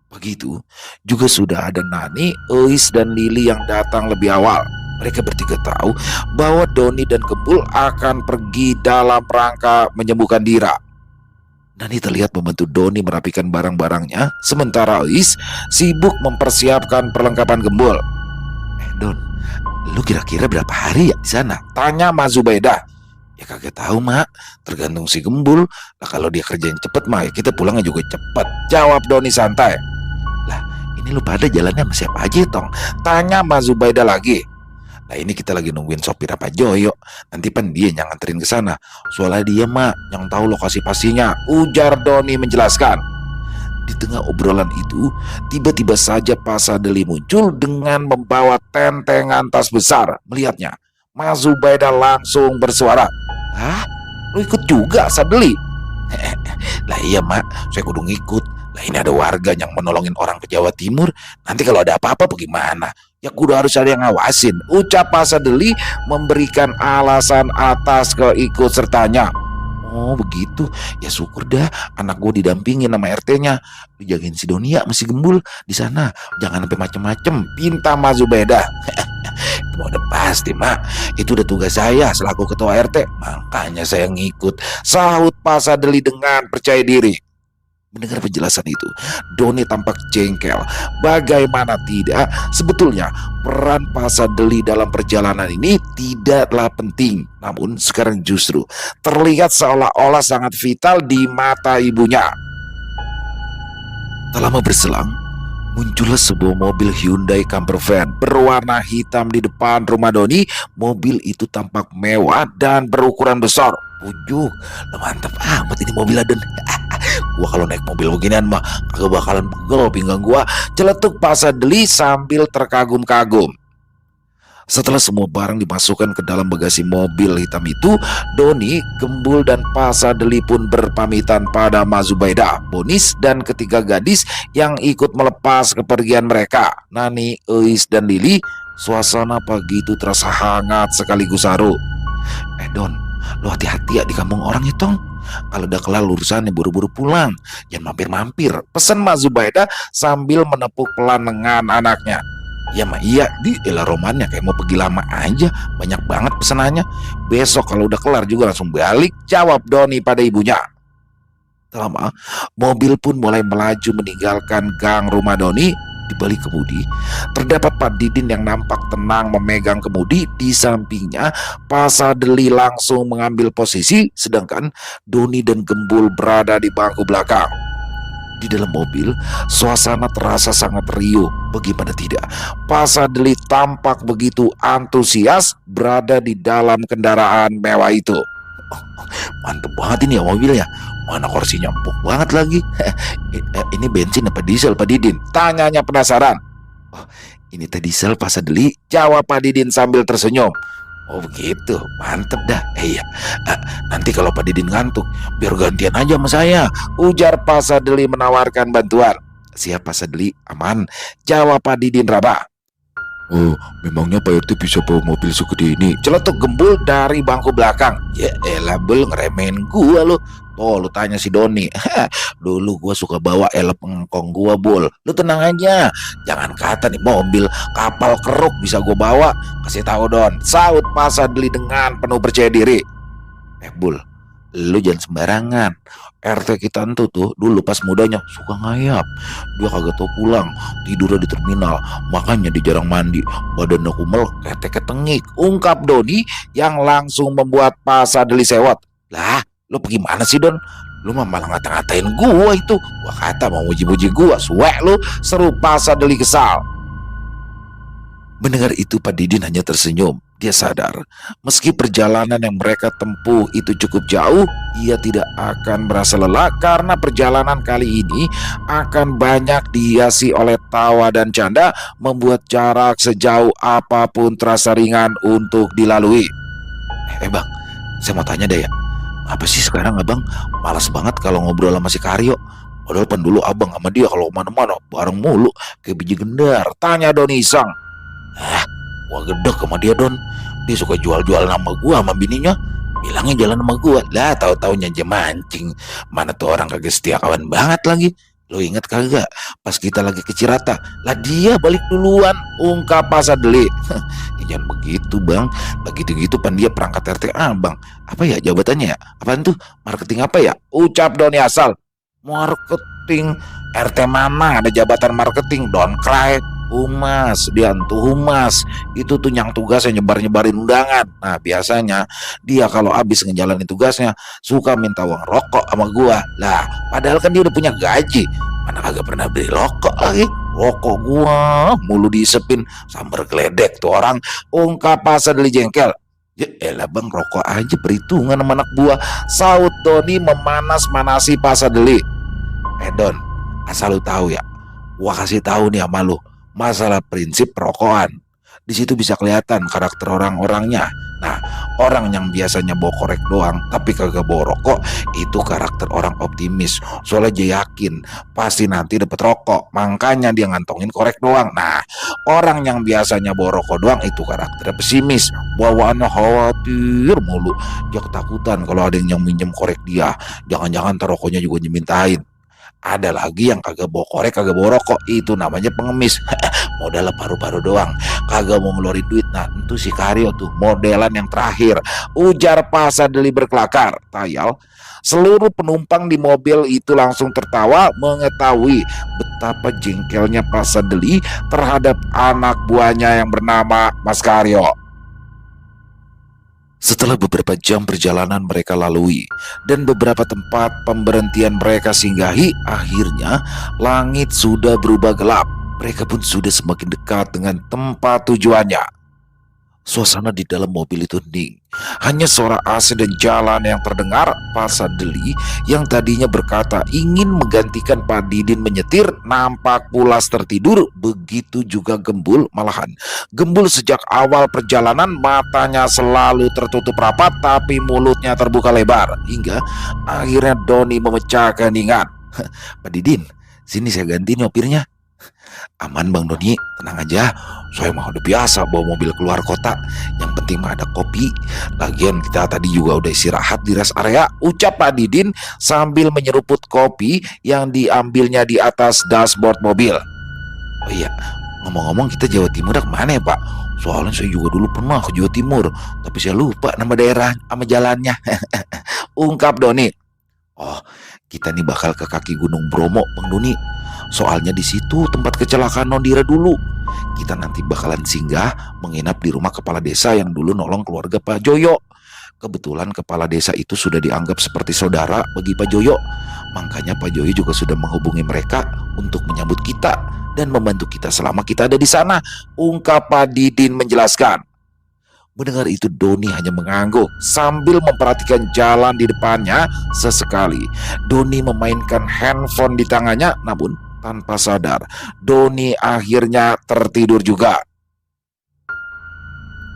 Begitu juga sudah ada Nani, Eis, dan Lili yang datang lebih awal. Mereka bertiga tahu bahwa Doni dan Gembul akan pergi dalam rangka menyembuhkan Dira. Nani terlihat membantu Doni merapikan barang-barangnya, sementara Eis sibuk mempersiapkan perlengkapan Gembul. Don, lu kira-kira berapa hari ya di sana? Tanya Mak Zubaida. Ya kagak tahu mak, tergantung si Gembul. Lah kalau dia kerjain cepet mah ya kita pulangnya juga cepet. Jawab Doni santai. Lah ini lu pada jalannya sama siapa aja Tong? Tanya Mak Zubaida lagi. Nah ini kita lagi nungguin sopir apa Joyo. Nanti pan dia yang nganterin ke sana. Soalnya dia mak yang tahu lokasi pastinya. Ujar Doni menjelaskan. Di tengah obrolan itu, tiba-tiba saja Pasadeli muncul dengan membawa tentengan tas besar. Melihatnya, Mak Zubaida langsung bersuara. Hah? Lu ikut juga Sadeli? Lah iya mak, saya kudu ngikut. Lah ini ada warga yang menolongin orang ke Jawa Timur. Nanti kalau ada apa-apa bagaimana? Ya kudu harus ada yang ngawasin. Ucap Pasadeli memberikan alasan atas keikut sertanya. Oh begitu, ya syukur dah anak gue didampingin sama RT-nya. Dijagain si Doni ya masih Gembul di sana. Jangan sampai macem-macem. Pinta Mak Zubaida. Udah pasti mak, itu udah tugas saya selaku ketua RT. Makanya saya ngikut. Sahut Pasadeli dengan percaya diri. Mendengar penjelasan itu, Doni tampak jengkel. Bagaimana tidak, sebetulnya peran Pasadeli dalam perjalanan ini tidaklah penting. Namun sekarang justru terlihat seolah-olah sangat vital di mata ibunya. Tak lama berselang, muncullah sebuah mobil Hyundai camper van berwarna hitam di depan rumah Doni. Mobil itu tampak mewah dan berukuran besar. Ujuk, mantap amat ini mobil Aden. Gua kalau naik mobil beginian mah kagak bakalan pegel pinggang gua. Celetuk Pasadeli sambil terkagum-kagum. Setelah semua barang dimasukkan ke dalam bagasi mobil hitam itu, Doni, Gembul, dan Pasadeli pun berpamitan pada Mak Zubaida, Bonis, dan ketiga gadis yang ikut melepas kepergian mereka, Nani, Eis, dan Lili. Suasana pagi itu terasa hangat sekaligus haru. Don, lu hati-hati ya di kampung orang itu. Kalau udah kelar urusannya buru-buru pulang, jangan mampir-mampir, pesan Mak Zubaida sambil menepuk pelan lengan anaknya. Ya mah iya, di elah romannya kayak mau pergi lama aja. Banyak banget pesanannya. Besok kalau udah kelar juga langsung balik, jawab Doni pada ibunya. Lama, mobil pun mulai melaju meninggalkan gang rumah Doni. Di balik kemudi, terdapat Pak Didin yang nampak tenang memegang kemudi. Di sampingnya, Pasadeli langsung mengambil posisi, sedangkan Doni dan Gembul berada di bangku belakang. Di dalam mobil, suasana terasa sangat riuh. Bagaimana tidak? Pak Sadli tampak begitu antusias berada di dalam kendaraan mewah itu. Oh, mantep banget ini ya mobilnya. Mana kursinya empuk banget lagi. Ini bensin apa diesel Pak Didin? Tanyanya penasaran. Oh, ini teh diesel Pak Sadli, jawab Pak Didin sambil tersenyum. Oh begitu, mantep dah. Iya, nanti kalau Pak Didin ngantuk, biar gantian aja sama saya, ujar Pak Sadli menawarkan bantuan. Siap Pak Sadli, aman, jawab Pak Didin Raba. Oh, memangnya Pak RT bisa bawa mobil segede ini? Celetuk Gembul dari bangku belakang. Ya elah Bel, ngeremehin gua lo. Oh, lu tanya si Doni. Dulu gua suka bawa elep engkong gua, Bol. Lu tenang aja. Jangan kata nih mobil, kapal keruk bisa gua bawa. Kasih tahu Don. Saut Pak Sadli dengan penuh percaya diri. Bul, lu jangan sembarangan. RT kita tuh dulu pas mudanya suka ngayap. Dia kagak tau pulang, tidurnya di terminal. Makanya dia jarang mandi. Badannya kumel, ketek ketengik. Ungkap Doni yang langsung membuat Pak Sadli sewot. Lah, lu pergi mana sih Don? Lu mah malah ngata-ngatain gua itu. Gua kata mau muji-muji gua. Suek lu, seru Pak Sadli kesal. Mendengar itu Pak Didin hanya tersenyum. Dia sadar, meski perjalanan yang mereka tempuh itu cukup jauh, ia tidak akan merasa lelah karena perjalanan kali ini akan banyak dihiasi oleh tawa dan canda, membuat jarak sejauh apapun terasa ringan untuk dilalui. Bang, saya mau tanya deh ya, apa sih sekarang abang malas banget kalau ngobrol sama si Karyo? Padahal pan dulu abang sama dia kalau kemana-mana bareng mulu kayak biji gendar. Tanya Doni iseng. Gua gedek sama dia Don. Dia suka jual-jual nama gua sama bininya. Bilangnya jalan sama gua. Lah tahu-taunya aja mancing. Mana tuh orang kagak setia kawan banget lagi. Lo inget kagak pas kita lagi ke Cirata? Lah dia balik duluan. Ungkap Pak Sadli. Jangan begitu bang. Begitu-gitu pan dia perangkat RT abang. Apa ya jabatannya ya? Apaan tuh? Marketing apa ya? Ucap Doni asal. Marketing RT mana ada jabatan marketing? Don't cry. Humas, dia tuh humas. Itu tuh yang tugasnya nyebar-nyebarin undangan. Nah biasanya dia kalau habis ngejalanin tugasnya suka minta uang rokok sama gua. Lah padahal kan dia udah punya gaji. Mana kagak pernah beli rokok lagi. Rokok gua mulu diisepin sambar geledek tuh orang. Ungkap Pak Sadli jengkel. Ya elah bang, rokok aja perhitungan sama anak buah. Saut Doni memanas-manasi Pak Sadli. Don, asal lu tahu ya, gua kasih tahu nih sama lu masalah prinsip perokokan. Di situ bisa kelihatan karakter orang-orangnya. Nah, orang yang biasanya bawa korek doang tapi kagak bawa rokok, itu karakter orang optimis. Soalnya dia yakin pasti nanti dapat rokok, makanya dia ngantongin korek doang. Nah, orang yang biasanya bawa rokok doang itu karakter pesimis, bawaannya khawatir mulu. Dia ketakutan kalau ada yang minjem korek dia, jangan-jangan ntar rokoknya juga dimintain. Ada lagi yang kagak bawa korek, kagak bawa rokok, itu namanya pengemis. Modalnya paru-paru doang, kagak mau ngeluarin duit. Nah itu si Karyo tuh modelan yang terakhir, ujar Pak Sadli berkelakar. Tayal, seluruh penumpang di mobil itu langsung tertawa mengetahui betapa jengkelnya Pak Sadli terhadap anak buahnya yang bernama Mas Karyo. Setelah beberapa jam perjalanan mereka lalui dan beberapa tempat pemberhentian mereka singgahi, akhirnya langit sudah berubah gelap. Mereka pun sudah semakin dekat dengan tempat tujuannya. Suasana di dalam mobil itu hening. Hanya suara AC dan jalan yang terdengar. Pak Sadli yang tadinya berkata ingin menggantikan Pak Didin menyetir nampak pulas tertidur. Begitu juga Gembul. Malahan Gembul sejak awal perjalanan matanya selalu tertutup rapat tapi mulutnya terbuka lebar. Hingga akhirnya Doni memecah keheningan. Pak Didin, sini saya ganti nyopirnya. Aman Bang Doni, tenang aja. Saya mah udah biasa bawa mobil keluar kota. Yang penting mah ada kopi. Lagian kita tadi juga udah istirahat di rest area, ucap Pak Didin sambil menyeruput kopi yang diambilnya di atas dashboard mobil. Oh iya, ngomong-ngomong kita Jawa Timur kemana ya Pak? Soalnya saya juga dulu pernah ke Jawa Timur, tapi saya lupa nama daerah sama jalannya. Ungkap Doni. Oh, kita nih bakal ke kaki Gunung Bromo, Bang Doni. Soalnya di situ tempat kecelakaan Nondira dulu. Kita nanti bakalan singgah menginap di rumah kepala desa yang dulu nolong keluarga Pak Joyo. Kebetulan kepala desa itu sudah dianggap seperti saudara bagi Pak Joyo. Makanya Pak Joyo juga sudah menghubungi mereka untuk menyambut kita dan membantu kita selama kita ada di sana, ungkap Pak Didin menjelaskan. Mendengar itu Doni hanya mengangguk sambil memperhatikan jalan di depannya. Sesekali Doni memainkan handphone di tangannya, namun tanpa sadar Doni akhirnya tertidur juga.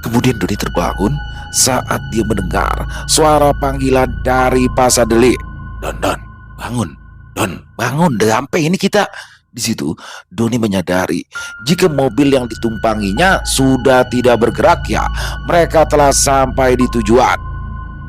Kemudian Doni terbangun saat dia mendengar suara panggilan dari Pak Sadeli. Don, bangun. Don, bangun. Udah sampai ini kita. Di situ Doni menyadari jika mobil yang ditumpanginya sudah tidak bergerak ya, mereka telah sampai di tujuan.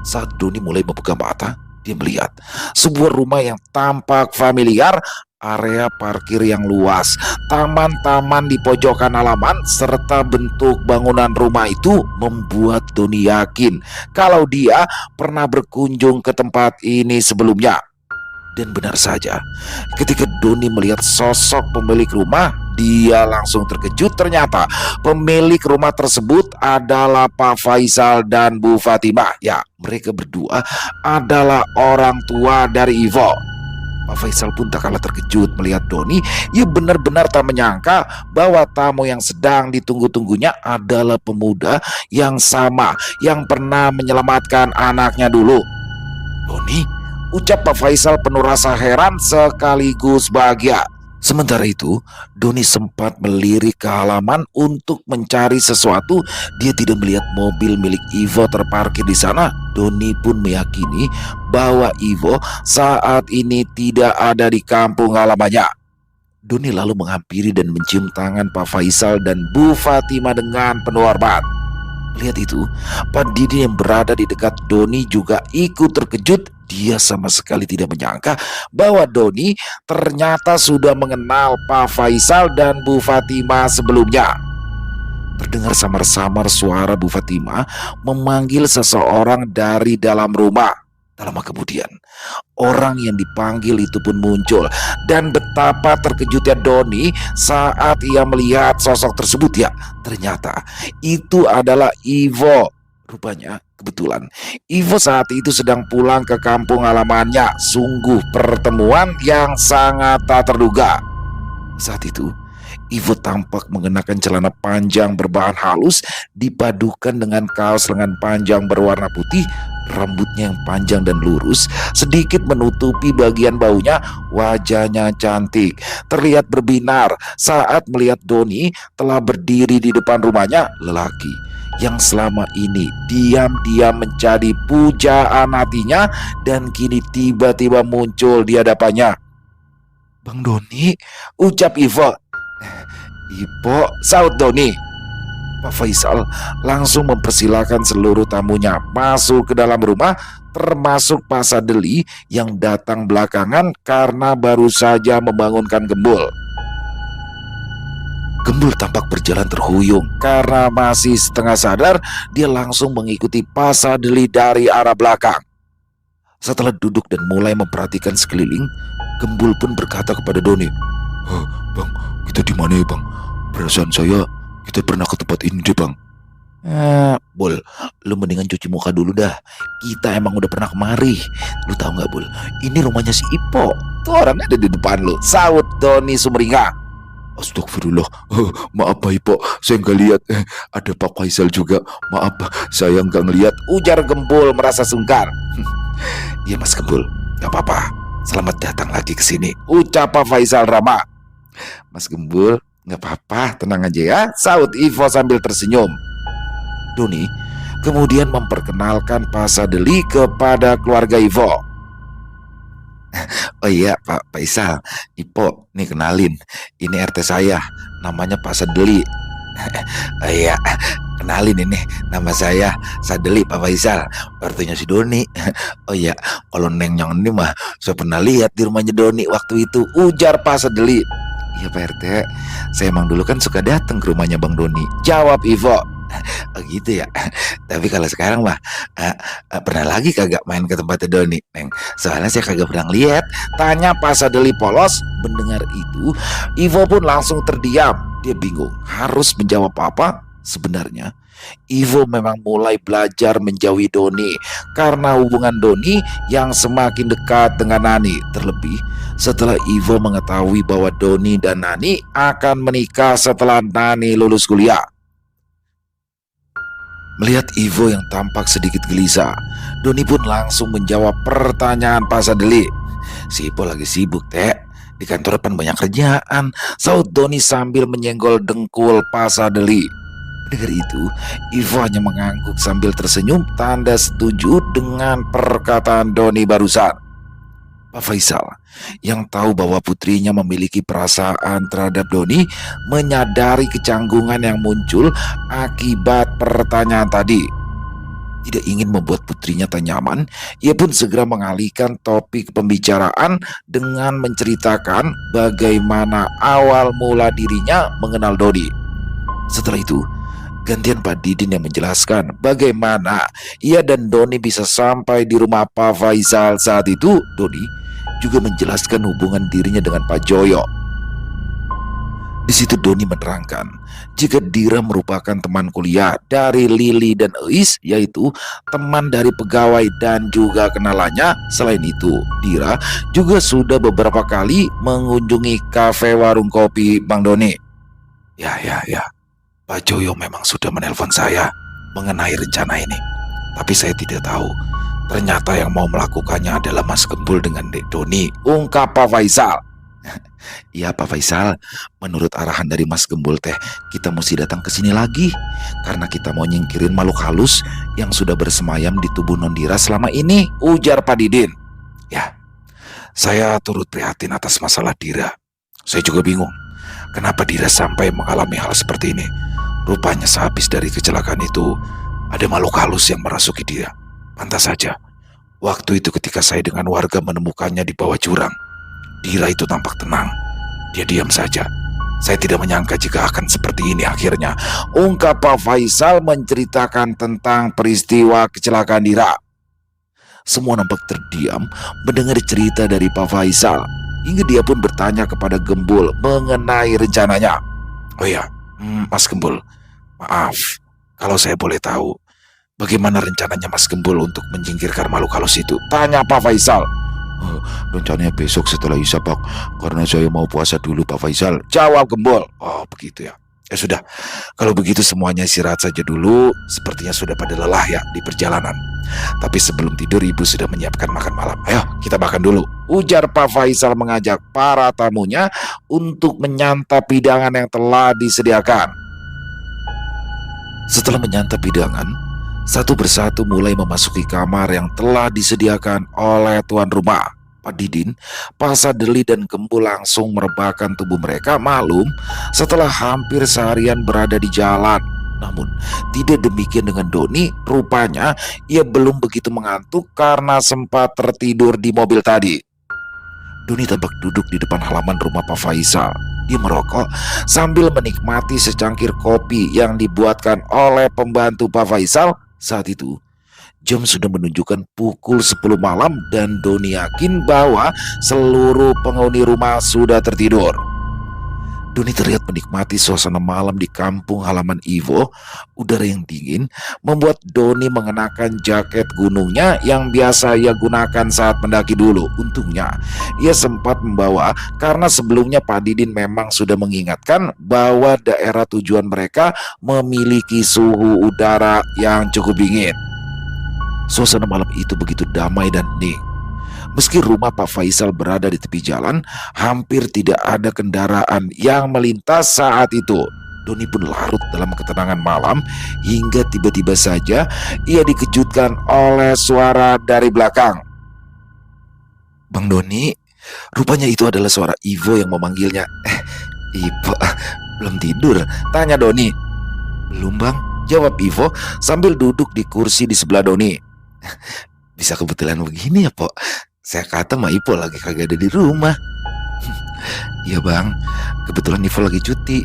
Saat Doni mulai membuka mata, dia melihat sebuah rumah yang tampak familiar, area parkir yang luas, taman-taman di pojokan halaman, serta bentuk bangunan rumah itu membuat Doni yakin kalau dia pernah berkunjung ke tempat ini sebelumnya. Dan benar saja, ketika Doni melihat sosok pemilik rumah, dia langsung terkejut. Ternyata pemilik rumah tersebut adalah Pak Faisal dan Bu Fatimah. Ya, mereka berdua adalah orang tua dari Ivo. Pak Faisal pun tak kalah terkejut melihat Doni. Ia benar-benar tak menyangka bahwa tamu yang sedang ditunggu-tunggunya adalah pemuda yang sama yang pernah menyelamatkan anaknya dulu. Doni, ucap Pak Faisal penuh rasa heran sekaligus bahagia. Sementara itu, Doni sempat melirik ke halaman untuk mencari sesuatu. Dia tidak melihat mobil milik Ivo terparkir di sana. Doni pun meyakini bahwa Ivo saat ini tidak ada di kampung halamannya. Doni lalu menghampiri dan mencium tangan Pak Faisal dan Bu Fatimah dengan penuh hormat. Lihat itu, Pak Didi yang berada di dekat Doni juga ikut terkejut. Dia sama sekali tidak menyangka bahwa Doni ternyata sudah mengenal Pak Faisal dan Bu Fatimah sebelumnya. Terdengar samar-samar suara Bu Fatimah memanggil seseorang dari dalam rumah. Tak lama kemudian, orang yang dipanggil itu pun muncul. Dan betapa terkejutnya Doni saat ia melihat sosok tersebut. Ya, ternyata itu adalah Ivo. Rupanya kebetulan Ivo saat itu sedang pulang ke kampung halamannya. Sungguh pertemuan yang sangat tak terduga. Saat itu Ivo tampak mengenakan celana panjang berbahan halus dipadukan dengan kaos lengan panjang berwarna putih. Rambutnya yang panjang dan lurus sedikit menutupi bagian baunya. Wajahnya cantik, terlihat berbinar saat melihat Doni telah berdiri di depan rumahnya. Lelaki yang selama ini diam-diam menjadi pujaan hatinya dan kini tiba-tiba muncul di hadapannya. Bang Doni, ucap Ivo. Ipo, saut Doni. Pak Faisal langsung mempersilahkan seluruh tamunya masuk ke dalam rumah, termasuk Pak Sadeli yang datang belakangan karena baru saja membangunkan Gembul. Gembul tampak berjalan terhuyung karena masih setengah sadar. Dia langsung mengikuti Pak Sadeli dari arah belakang. Setelah duduk dan mulai memperhatikan sekeliling, Gembul pun berkata kepada Doni, Bang, kita di mana ya Bang? Perasaan saya kita pernah ke tempat ini deh Bang. Bul, lu mendingan cuci muka dulu dah. Kita emang udah pernah kemari. Lu tahu nggak Bul, ini rumahnya si Ipo. Tuh orangnya ada di depan lu, saut Doni sumringah. Astagfirullah, maaf Pak Ipo, saya nggak lihat. Ada Pak Faisal juga, maaf saya nggak ngelihat, ujar Gembul merasa sungkar. Iya Mas Gembul, nggak apa-apa. Selamat datang lagi ke sini, ucap Pak Faisal ramah. Mas Gembul, nggak apa-apa, tenang aja ya, saut Ivo sambil tersenyum. Doni kemudian memperkenalkan Pak Sadeli kepada keluarga Ivo. Oh iya Pak Faisal, Ipo, nih kenalin, ini RT saya, namanya Pak Sadeli. Oh iya, kenalin ini, nama saya Sadeli Pak Faisal, RT-nya si Doni. Oh iya, kalau Neng yang ini mah saya pernah lihat di rumahnya Doni waktu itu, ujar Pak Sadeli. Iya Pak RT, saya emang dulu kan suka datang ke rumahnya Bang Doni, jawab Ivo. Oh gitu ya. Tapi kalau sekarang mah pernah lagi kagak main ke tempatnya Doni, Neng? Soalnya saya kagak pernah lihat, tanya Pak Sadeli polos. Mendengar itu, Ivo pun langsung terdiam. Dia bingung harus menjawab apa. Sebenarnya, Ivo memang mulai belajar menjauhi Doni karena hubungan Doni yang semakin dekat dengan Nani. Terlebih setelah Ivo mengetahui bahwa Doni dan Nani akan menikah setelah Nani lulus kuliah. Melihat Ivo yang tampak sedikit gelisah, Doni pun langsung menjawab pertanyaan Pak Sadeli. Si Ivo lagi sibuk, Teh. Di kantor depan banyak kerjaan, saut Doni sambil menyenggol dengkul Pak Sadeli. Mendengar itu, Ivo hanya mengangguk sambil tersenyum tanda setuju dengan perkataan Doni barusan. Pak Faisal yang tahu bahwa putrinya memiliki perasaan terhadap Doni menyadari kecanggungan yang muncul akibat pertanyaan tadi. Tidak ingin membuat putrinya tak nyaman, ia pun segera mengalihkan topik pembicaraan dengan menceritakan bagaimana awal mula dirinya mengenal Doni. Setelah itu, gantian Pak Didin yang menjelaskan bagaimana ia dan Doni bisa sampai di rumah Pak Faisal. Saat itu, Doni juga menjelaskan hubungan dirinya dengan Pak Joyo. Di situ Doni menerangkan jika Dira merupakan teman kuliah dari Lili dan Eis, yaitu teman dari pegawai dan juga kenalannya. Selain itu, Dira juga sudah beberapa kali mengunjungi kafe warung kopi Bang Doni. Ya, Pak Joyo memang sudah menelpon saya mengenai rencana ini. Tapi saya tidak tahu, ternyata yang mau melakukannya adalah Mas Gembul dengan Dek Doni, ungkap Pak Faisal. Iya Pak Faisal, menurut arahan dari Mas Gembul teh, kita mesti datang ke sini lagi karena kita mau nyingkirin makhluk halus yang sudah bersemayam di tubuh Nondira selama ini, ujar Pak Didin. Ya, saya turut prihatin atas masalah Dira. Saya juga bingung kenapa Dira sampai mengalami hal seperti ini. Rupanya sehabis dari kecelakaan itu ada makhluk halus yang merasuki dia. Pantas saja, waktu itu ketika saya dengan warga menemukannya di bawah jurang, Dira itu tampak tenang. Dia diam saja. Saya tidak menyangka jika akan seperti ini akhirnya, ungkap Pak Faisal menceritakan tentang peristiwa kecelakaan Dira. Semua nampak terdiam mendengar cerita dari Pak Faisal, hingga dia pun bertanya kepada Gembul mengenai rencananya. Oh ya, Mas Gembul, maaf kalau saya boleh tahu, bagaimana rencananya Mas Gembul untuk menyingkirkan makhluk halus itu? Tanya Pak Faisal. Rencananya besok setelah Isya Pak, karena saya mau puasa dulu Pak Faisal, jawab Gembul. Oh begitu ya. Ya sudah, kalau begitu semuanya istirahat saja dulu. Sepertinya sudah pada lelah ya di perjalanan. Tapi sebelum tidur ibu sudah menyiapkan makan malam. Ayo kita makan dulu, ujar Pak Faisal mengajak para tamunya untuk menyantap hidangan yang telah disediakan. Setelah menyantap hidangan, satu persatu mulai memasuki kamar yang telah disediakan oleh tuan rumah. Pak Didin, Pak Sadeli dan Gembul langsung merebahkan tubuh mereka. Malum setelah hampir seharian berada di jalan. Namun tidak demikian dengan Doni. Rupanya ia belum begitu mengantuk karena sempat tertidur di mobil tadi. Doni tampak duduk di depan halaman rumah Pak Faisal. Dia merokok sambil menikmati secangkir kopi yang dibuatkan oleh pembantu Pak Faisal. Saat itu, jam sudah menunjukkan pukul 10 malam dan Doni yakin bahwa seluruh penghuni rumah sudah tertidur. Doni terlihat menikmati suasana malam di kampung halaman Ivo. Udara yang dingin membuat Doni mengenakan jaket gunungnya yang biasa ia gunakan saat mendaki dulu. Untungnya ia sempat membawa karena sebelumnya Pak Didin memang sudah mengingatkan bahwa daerah tujuan mereka memiliki suhu udara yang cukup dingin. Suasana malam itu begitu damai dan hening. Meski rumah Pak Faisal berada di tepi jalan, hampir tidak ada kendaraan yang melintas saat itu. Doni pun larut dalam ketenangan malam hingga tiba-tiba saja ia dikejutkan oleh suara dari belakang. Bang Doni, rupanya itu adalah suara Ivo yang memanggilnya. Ivo, belum tidur? Tanya Doni. Belum bang, jawab Ivo sambil duduk di kursi di sebelah Doni. Bisa kebetulan begini ya Pok, saya kata Ma Ivo lagi kagak ada di rumah. Iya bang, kebetulan Ivo lagi cuti,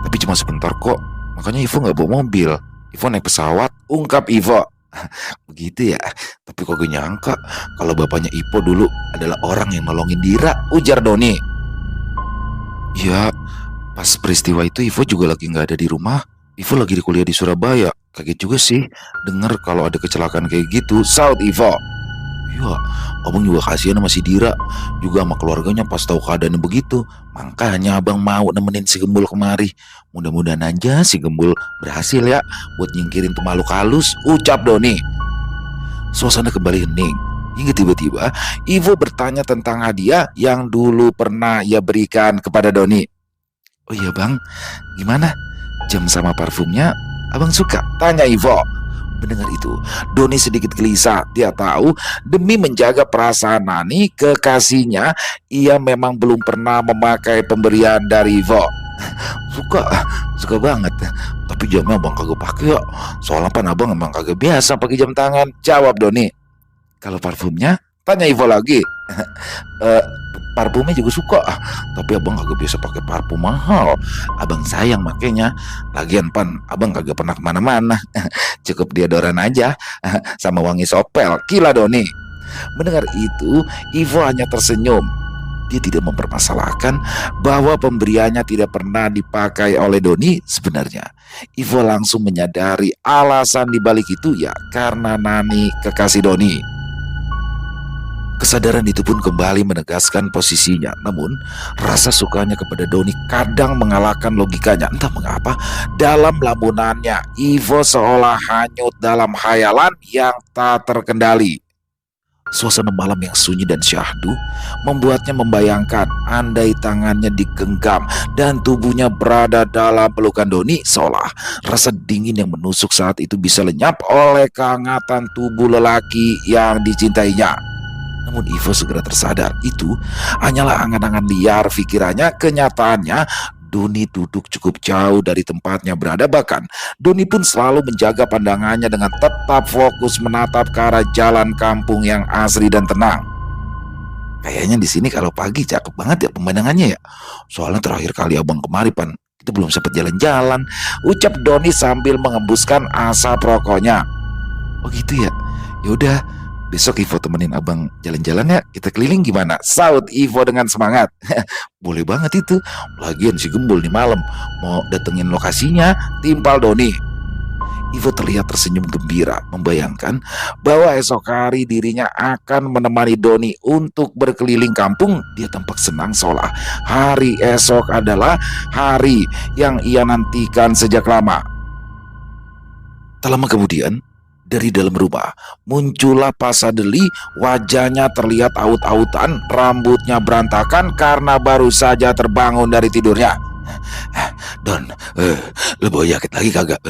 tapi cuma sebentar kok. Makanya Ivo gak bawa mobil, Ivo naik pesawat, ungkap Ivo. Begitu ya, tapi kok gue nyangka kalau bapaknya Ivo dulu adalah orang yang nolongin Dira, ujar Doni. Ya, pas peristiwa itu Ivo juga lagi gak ada di rumah. Ivo lagi di kuliah di Surabaya. Kaget juga sih denger kalau ada kecelakaan kayak gitu, saut Ivo. Iya, abang juga kasihan sama si Dira, juga sama keluarganya pas tahu keadaannya begitu. Makanya abang mau nemenin si Gembul kemari. Mudah-mudahan aja si Gembul berhasil ya buat nyingkirin tuh makhluk halus, ucap Doni. Suasana kembali hening. Hingga tiba-tiba Ivo bertanya tentang hadiah yang dulu pernah ia berikan kepada Doni. Oh iya bang, gimana? Jam sama parfumnya abang suka? Tanya Ivo. Mendengar itu, Doni sedikit gelisah. Dia tahu demi menjaga perasaan Nani, kekasihnya, ia memang belum pernah memakai pemberian dari Ivo. Suka, suka banget. Tapi jamnya abang kagak pakai ya. Soalnya pan abang emang kagak biasa pakai jam tangan. Jawab Doni. Kalau parfumnya, tanya Ivo lagi. Eh, Parfumnya juga suka, tapi abang kagak biasa pakai parfum mahal. Abang sayang makanya. Lagian pan, abang kagak pernah kemana-mana. Cukup deodoran aja, sama wangi sopel. Kila Doni. Mendengar itu, Ivo hanya tersenyum. Dia tidak mempermasalahkan bahwa pemberiannya tidak pernah dipakai oleh Doni. Sebenarnya Ivo langsung menyadari alasan dibalik itu ya karena Nani kekasih Doni. Kesadaran itu pun kembali menegaskan posisinya. Namun, rasa sukanya kepada Doni kadang mengalahkan logikanya. Entah mengapa, dalam lamunannya, Ivo seolah hanyut dalam khayalan yang tak terkendali. Suasana malam yang sunyi dan syahdu membuatnya membayangkan andai tangannya digenggam dan tubuhnya berada dalam pelukan Doni, seolah rasa dingin yang menusuk saat itu bisa lenyap oleh kehangatan tubuh lelaki yang dicintainya. Namun Ivo segera tersadar itu hanyalah angan-angan liar pikirannya. Kenyataannya Doni duduk cukup jauh dari tempatnya berada. Bahkan Doni pun selalu menjaga pandangannya dengan tetap fokus menatap ke arah jalan kampung yang asri dan tenang. Kayaknya di sini kalau pagi cakep banget ya pemandangannya ya. Soalnya terakhir kali abang kemari pan kita belum sempat jalan-jalan, ucap Doni sambil mengembuskan asap rokoknya. Oh gitu ya. Yaudah, besok Ivo temenin abang jalan-jalan ya, kita keliling gimana? Saut Ivo dengan semangat. Boleh banget itu. Lagian si Gembul nih malam mau datengin lokasinya, timpal Doni. Ivo terlihat tersenyum gembira, membayangkan bahwa esok hari dirinya akan menemani Doni untuk berkeliling kampung. Dia tampak senang seolah hari esok adalah hari yang ia nantikan sejak lama. Tak lama kemudian, dari dalam rumah muncullah Pasadeli. Wajahnya terlihat aut-autan, rambutnya berantakan karena baru saja terbangun dari tidurnya. Don, lu bawa jaket lagi kagak?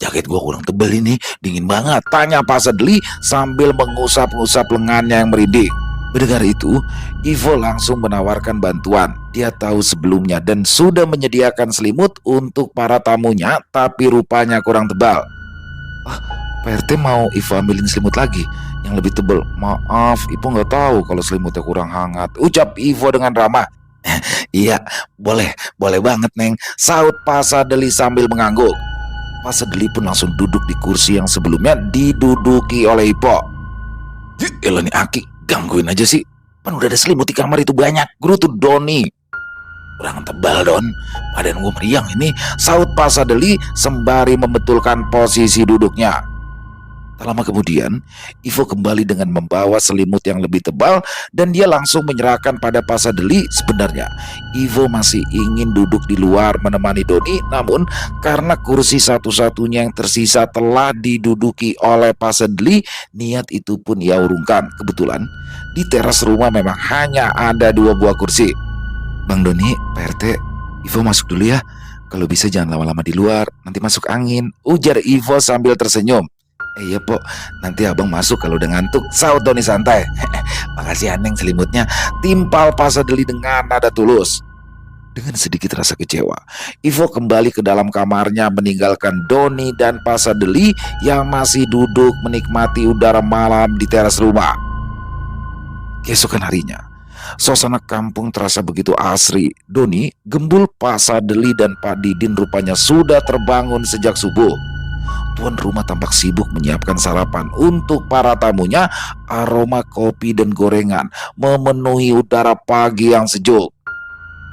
Jaket gua kurang tebel ini, dingin banget, tanya Pasadeli sambil mengusap-ngusap lengannya yang merinding. Mendengar itu, Ivo langsung menawarkan bantuan. Dia tahu sebelumnya dan sudah menyediakan selimut untuk para tamunya, tapi rupanya kurang tebal. Pak RT mau Ivo ambilin selimut lagi yang lebih tebal. Maaf, Ivo nggak tahu kalau selimutnya kurang hangat, ucap Ivo dengan ramah. Iya, boleh banget Neng, saut Pasadeli sambil mengangguk. Pasadeli pun langsung duduk di kursi yang sebelumnya diduduki oleh Ivo. Elah nih Aki, gangguin aja sih. Kan udah ada selimut di kamar itu banyak, gerutu Doni. Kurang tebal Don, badan gue meriang ini, saut Pasadeli sembari membetulkan posisi duduknya. Tak lama kemudian, Ivo kembali dengan membawa selimut yang lebih tebal dan dia langsung menyerahkan pada Pasadeli. Sebenarnya, Ivo masih ingin duduk di luar menemani Doni, namun karena kursi satu-satunya yang tersisa telah diduduki oleh Pasadeli, niat itu pun ia urungkan. Kebetulan, di teras rumah memang hanya ada 2 buah kursi. Bang Doni, Pak RT, Ivo masuk dulu ya. Kalau bisa jangan lama-lama di luar, nanti masuk angin, ujar Ivo sambil tersenyum. Iya Pok, nanti abang masuk kalau udah ngantuk, saut Doni santai. Makasih Neng selimutnya, timpal Pasadeli dengan nada tulus. Dengan sedikit rasa kecewa, Ivo kembali ke dalam kamarnya meninggalkan Doni dan Pasadeli yang masih duduk menikmati udara malam di teras rumah. Keesokan harinya, suasana kampung terasa begitu asri. Doni, Gembul, Pasadeli dan Pak Didin rupanya sudah terbangun sejak subuh. Tuan rumah tampak sibuk menyiapkan sarapan untuk para tamunya. Aroma kopi dan gorengan memenuhi udara pagi yang sejuk.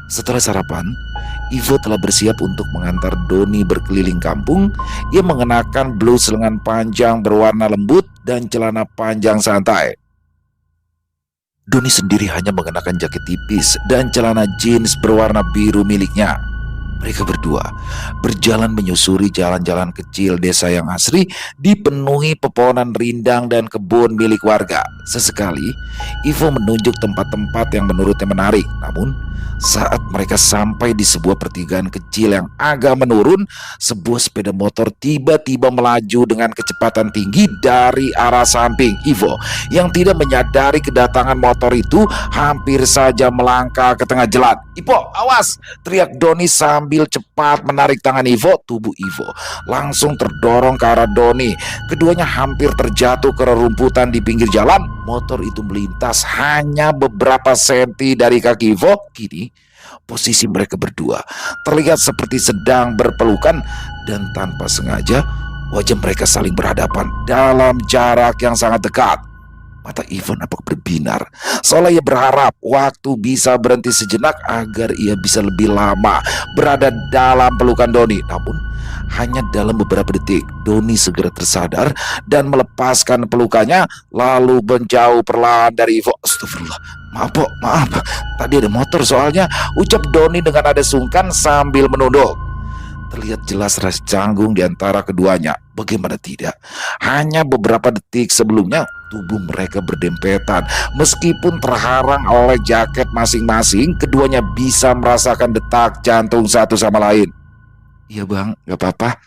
Setelah sarapan, Ivo telah bersiap untuk mengantar Doni berkeliling kampung. Ia mengenakan blus lengan panjang berwarna lembut dan celana panjang santai. Doni sendiri hanya mengenakan jaket tipis dan celana jeans berwarna biru miliknya. Mereka berdua berjalan menyusuri jalan-jalan kecil desa yang asri, dipenuhi pepohonan rindang dan kebun milik warga. Sesekali, Ivo menunjuk tempat-tempat yang menurutnya menarik. Namun, saat mereka sampai di sebuah pertigaan kecil yang agak menurun, sebuah sepeda motor tiba-tiba melaju dengan kecepatan tinggi dari arah samping. Ivo yang tidak menyadari kedatangan motor itu hampir saja melangkah ke tengah jalan. "Ivo, awas!" teriak Doni sambil cepat menarik tangan Ivo. Tubuh Ivo langsung terdorong ke arah Doni. Keduanya hampir terjatuh ke rerumputan di pinggir jalan. Motor itu melintas hanya beberapa senti dari kaki Ivo. Kini posisi mereka berdua terlihat seperti sedang berpelukan, dan tanpa sengaja wajah mereka saling berhadapan dalam jarak yang sangat dekat. Mata Ivo nampak berbinar, seolah ia berharap waktu bisa berhenti sejenak agar ia bisa lebih lama berada dalam pelukan Doni. Namun hanya dalam beberapa detik Doni segera tersadar dan melepaskan pelukannya, lalu menjauh perlahan dari Ivo. "Astagfirullah, maaf po, maaf, tadi ada motor soalnya," ucap Doni dengan nada sungkan sambil menunduk. Terlihat jelas rasa canggung di antara keduanya. Bagaimana tidak, hanya beberapa detik sebelumnya tubuh mereka berdempetan. Meskipun terhalang oleh jaket masing-masing, keduanya bisa merasakan detak jantung satu sama lain. "Iya bang, gak apa-apa.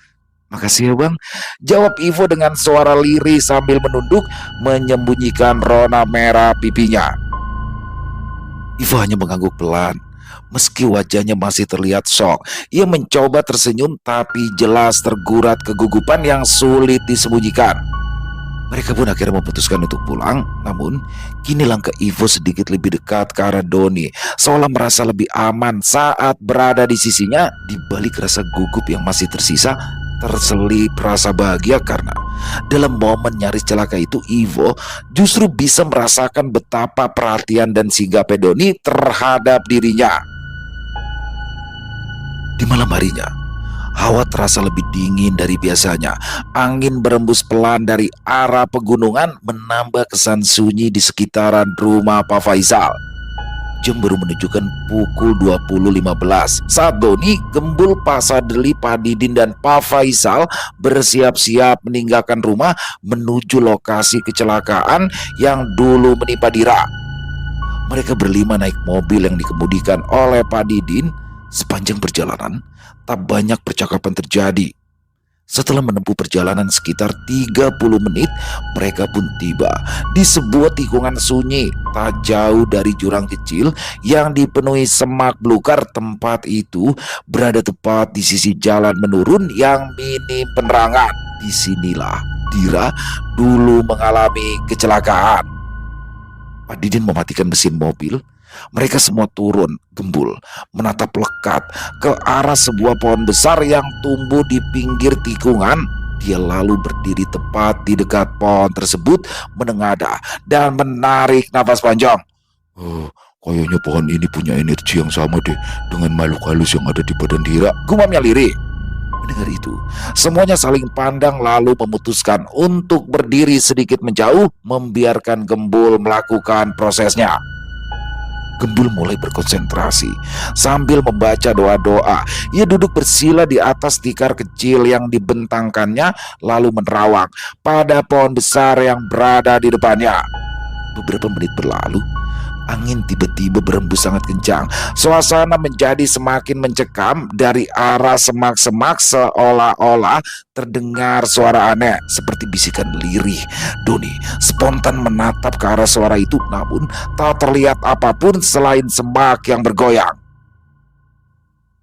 Makasih ya bang," jawab Ivo dengan suara lirih sambil menunduk menyembunyikan rona merah pipinya. Ivo hanya mengangguk pelan. Meski wajahnya masih terlihat shock, ia mencoba tersenyum tapi jelas tergurat kegugupan yang sulit disembunyikan. Mereka pun akhirnya memutuskan untuk pulang. Namun kini langkah Ivo sedikit lebih dekat ke arah Doni, seolah merasa lebih aman saat berada di sisinya. Di balik rasa gugup yang masih tersisa, terselip rasa bahagia karena dalam momen nyaris celaka itu Ivo justru bisa merasakan betapa perhatian dan sigapnya Doni terhadap dirinya. Di malam harinya, hawa terasa lebih dingin dari biasanya. Angin berembus pelan dari arah pegunungan, menambah kesan sunyi di sekitaran rumah Pak Faisal. Jam baru menunjukkan pukul 20.15 saat Doni, Gembul, Pak Sadli, Pak Didin, dan Pak Faisal bersiap-siap meninggalkan rumah menuju lokasi kecelakaan yang dulu menimpa Dira. Mereka berlima naik mobil yang dikemudikan oleh Pak Didin. Sepanjang perjalanan, tak banyak percakapan terjadi. Setelah menempuh perjalanan sekitar 30 menit, mereka pun tiba di sebuah tikungan sunyi tak jauh dari jurang kecil yang dipenuhi semak belukar. Tempat itu berada tepat di sisi jalan menurun yang minim penerangan. Disinilah Dira dulu mengalami kecelakaan. Pak Didin mematikan mesin mobil. Mereka semua turun. Gembul menatap lekat ke arah sebuah pohon besar yang tumbuh di pinggir tikungan. Dia lalu berdiri tepat di dekat pohon tersebut, menengadah dan menarik nafas panjang. "Oh, kayaknya pohon ini punya energi yang sama deh dengan makhluk halus yang ada di badan Dira," gumamnya lirih. Mendengar itu, semuanya saling pandang lalu memutuskan untuk berdiri sedikit menjauh, membiarkan Gembul melakukan prosesnya. Gembul mulai berkonsentrasi sambil membaca doa-doa. Ia duduk bersila di atas tikar kecil yang dibentangkannya, lalu menerawang pada pohon besar yang berada di depannya. Beberapa menit berlalu, angin tiba-tiba berembus sangat kencang. Suasana menjadi semakin mencekam. Dari arah semak-semak seolah-olah terdengar suara aneh seperti bisikan lirih. Doni spontan menatap ke arah suara itu, namun tak terlihat apapun selain semak yang bergoyang.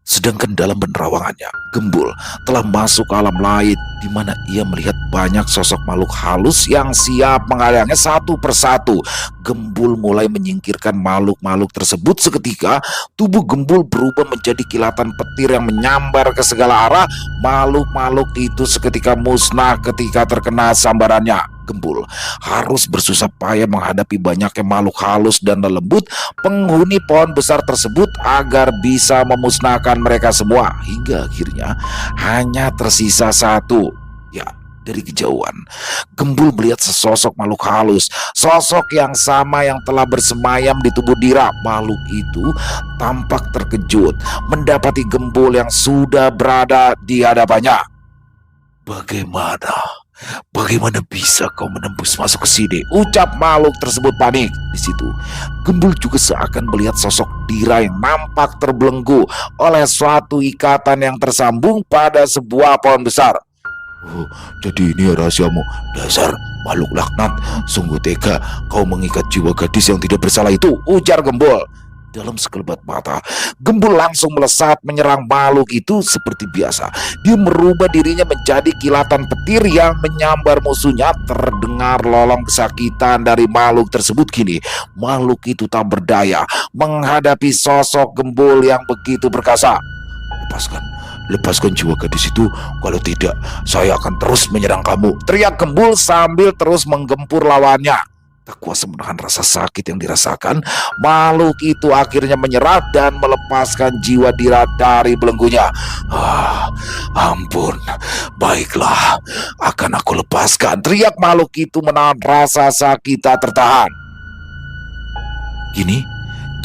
Sedangkan dalam penerawangannya, Gembul telah masuk ke alam lain, di mana ia melihat banyak sosok makhluk halus yang siap menghadangnya satu persatu. Gembul mulai menyingkirkan makhluk-makhluk tersebut. Seketika, tubuh Gembul berubah menjadi kilatan petir yang menyambar ke segala arah. Makhluk-makhluk itu seketika musnah ketika terkena sambarannya. Gembul harus bersusah payah menghadapi banyaknya makhluk halus dan lembut penghuni pohon besar tersebut agar bisa memusnahkan mereka semua. Hingga akhirnya hanya tersisa satu. Ya, dari kejauhan Gembul melihat sesosok makhluk halus, sosok yang sama yang telah bersemayam di tubuh Dira. Makhluk itu tampak terkejut mendapati Gembul yang sudah berada di hadapannya. Bagaimana? Bagaimana bisa kau menembus masuk ke sini? Ucap makhluk tersebut panik. Di situ, Gembul juga seakan melihat sosok Dira yang nampak terbelenggu oleh suatu ikatan yang tersambung pada sebuah pohon besar. Oh, jadi ini rahasiamu. Dasar makhluk laknat, sungguh tega kau mengikat jiwa gadis yang tidak bersalah itu, ujar Gembul. Dalam sekelebat mata, Gembul langsung melesat menyerang makhluk itu seperti biasa. Dia merubah dirinya menjadi kilatan petir yang menyambar musuhnya. Terdengar lolong kesakitan dari makhluk tersebut. Kini makhluk itu tak berdaya menghadapi sosok Gembul yang begitu perkasa. Lepaskan jiwa gadis itu, kalau tidak saya akan terus menyerang kamu, teriak Gembul sambil terus menggempur lawannya. Tak kuasa menahan rasa sakit yang dirasakan, makhluk itu akhirnya menyerah dan melepaskan jiwa Dira dari belenggunya. Ampun, baiklah, akan aku lepaskan, teriak makhluk itu menahan rasa sakit tak tertahan. Kini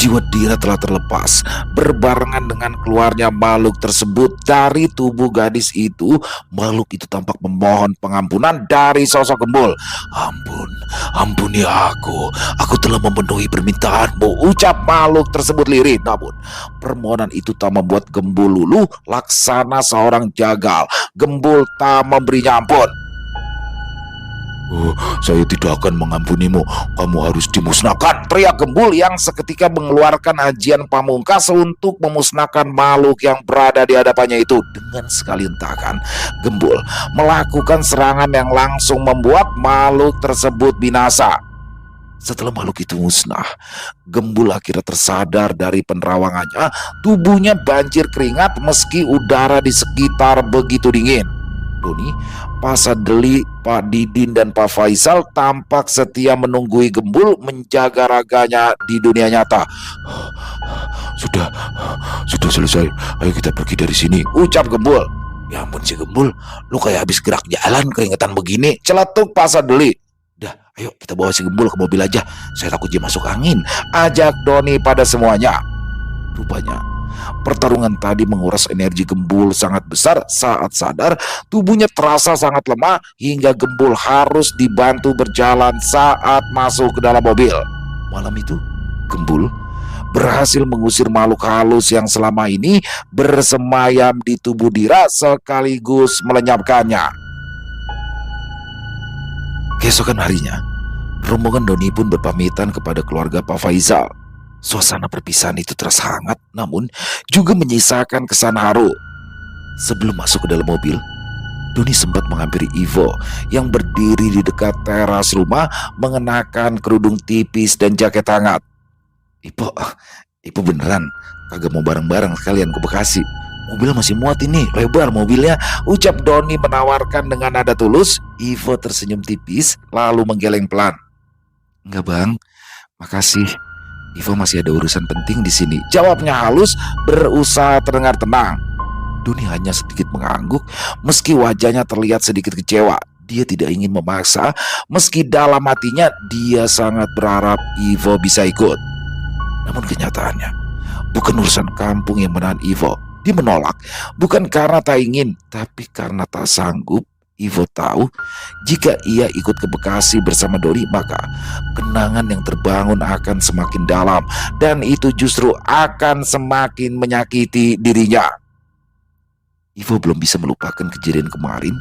jiwa Dira telah terlepas. Berbarengan dengan keluarnya makhluk tersebut dari tubuh gadis itu, makhluk itu tampak memohon pengampunan dari sosok Gembul. Ampuni aku telah memenuhi permintaanmu, ucap makhluk tersebut lirih. Namun permohonan itu tak membuat Gembul luluh laksana seorang jagal. Gembul tak memberinya ampun. Saya tidak akan mengampunimu, kamu harus dimusnahkan, teriak Gembul yang seketika mengeluarkan ajian pamungkas untuk memusnahkan makhluk yang berada di hadapannya itu. Dengan sekali hentakan, Gembul melakukan serangan yang langsung membuat makhluk tersebut binasa. Setelah makhluk itu musnah, Gembul akhirnya tersadar dari penerawangannya. Tubuhnya banjir keringat meski udara di sekitar begitu dingin. Doni, Pak Sadeli, Pak Didin, dan Pak Faisal tampak setia menunggui Gembul menjaga raganya di dunia nyata. Sudah selesai, ayo kita pergi dari sini, ucap Gembul. Ya ampun si Gembul, lu kayak habis gerak jalan keringetan begini, celetuk Pak Sadeli. Dah, ayo kita bawa si Gembul ke mobil aja, saya takut dia masuk angin, ajak Doni pada semuanya. Rupanya pertarungan tadi menguras energi Gembul sangat besar. Saat sadar, tubuhnya terasa sangat lemah hingga Gembul harus dibantu berjalan saat masuk ke dalam mobil. Malam itu, Gembul berhasil mengusir makhluk halus yang selama ini bersemayam di tubuh Dira sekaligus melenyapkannya. Keesokan harinya, rombongan Doni pun berpamitan kepada keluarga Pak Faisal. Suasana perpisahan itu terasa hangat, namun juga menyisakan kesan haru. Sebelum masuk ke dalam mobil, Doni sempat menghampiri Ivo yang berdiri di dekat teras rumah mengenakan kerudung tipis dan jaket hangat. Ipo beneran kagak mau bareng-bareng sekalian ke Bekasi? Mobil masih muat ini, lebar mobilnya, ucap Doni menawarkan dengan nada tulus. Ivo tersenyum tipis lalu menggeleng pelan. Enggak bang, makasih. Ivo masih ada urusan penting di sini, jawabnya halus berusaha terdengar tenang. Doni hanya sedikit mengangguk meski wajahnya terlihat sedikit kecewa. Dia tidak ingin memaksa meski dalam hatinya dia sangat berharap Ivo bisa ikut. Namun kenyataannya bukan urusan kampung yang menahan Ivo. Dia menolak bukan karena tak ingin, tapi karena tak sanggup. Ivo tahu jika ia ikut ke Bekasi bersama Doni, maka kenangan yang terbangun akan semakin dalam dan itu justru akan semakin menyakiti dirinya. Ivo belum bisa melupakan kejadian kemarin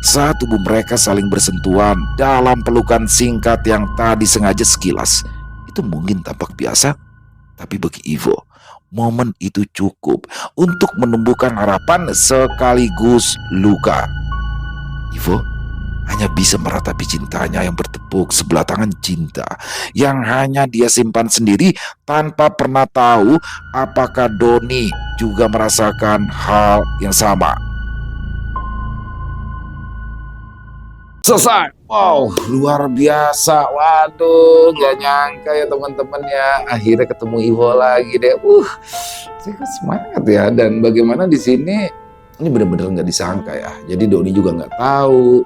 saat tubuh mereka saling bersentuhan dalam pelukan singkat yang tak disengaja. Sekilas itu mungkin tampak biasa, tapi bagi Ivo momen itu cukup untuk menumbuhkan harapan sekaligus luka. Ivo hanya bisa meratapi cintanya yang bertepuk sebelah tangan, cinta yang hanya dia simpan sendiri tanpa pernah tahu apakah Doni juga merasakan hal yang sama. selesai. Wow, luar biasa. Waduh, nggak nyangka ya teman-teman ya. Akhirnya ketemu Ivo lagi deh. Saya kok semangat ya. Dan bagaimana di sini ini benar-benar nggak disangka ya. Jadi Doni juga nggak tahu.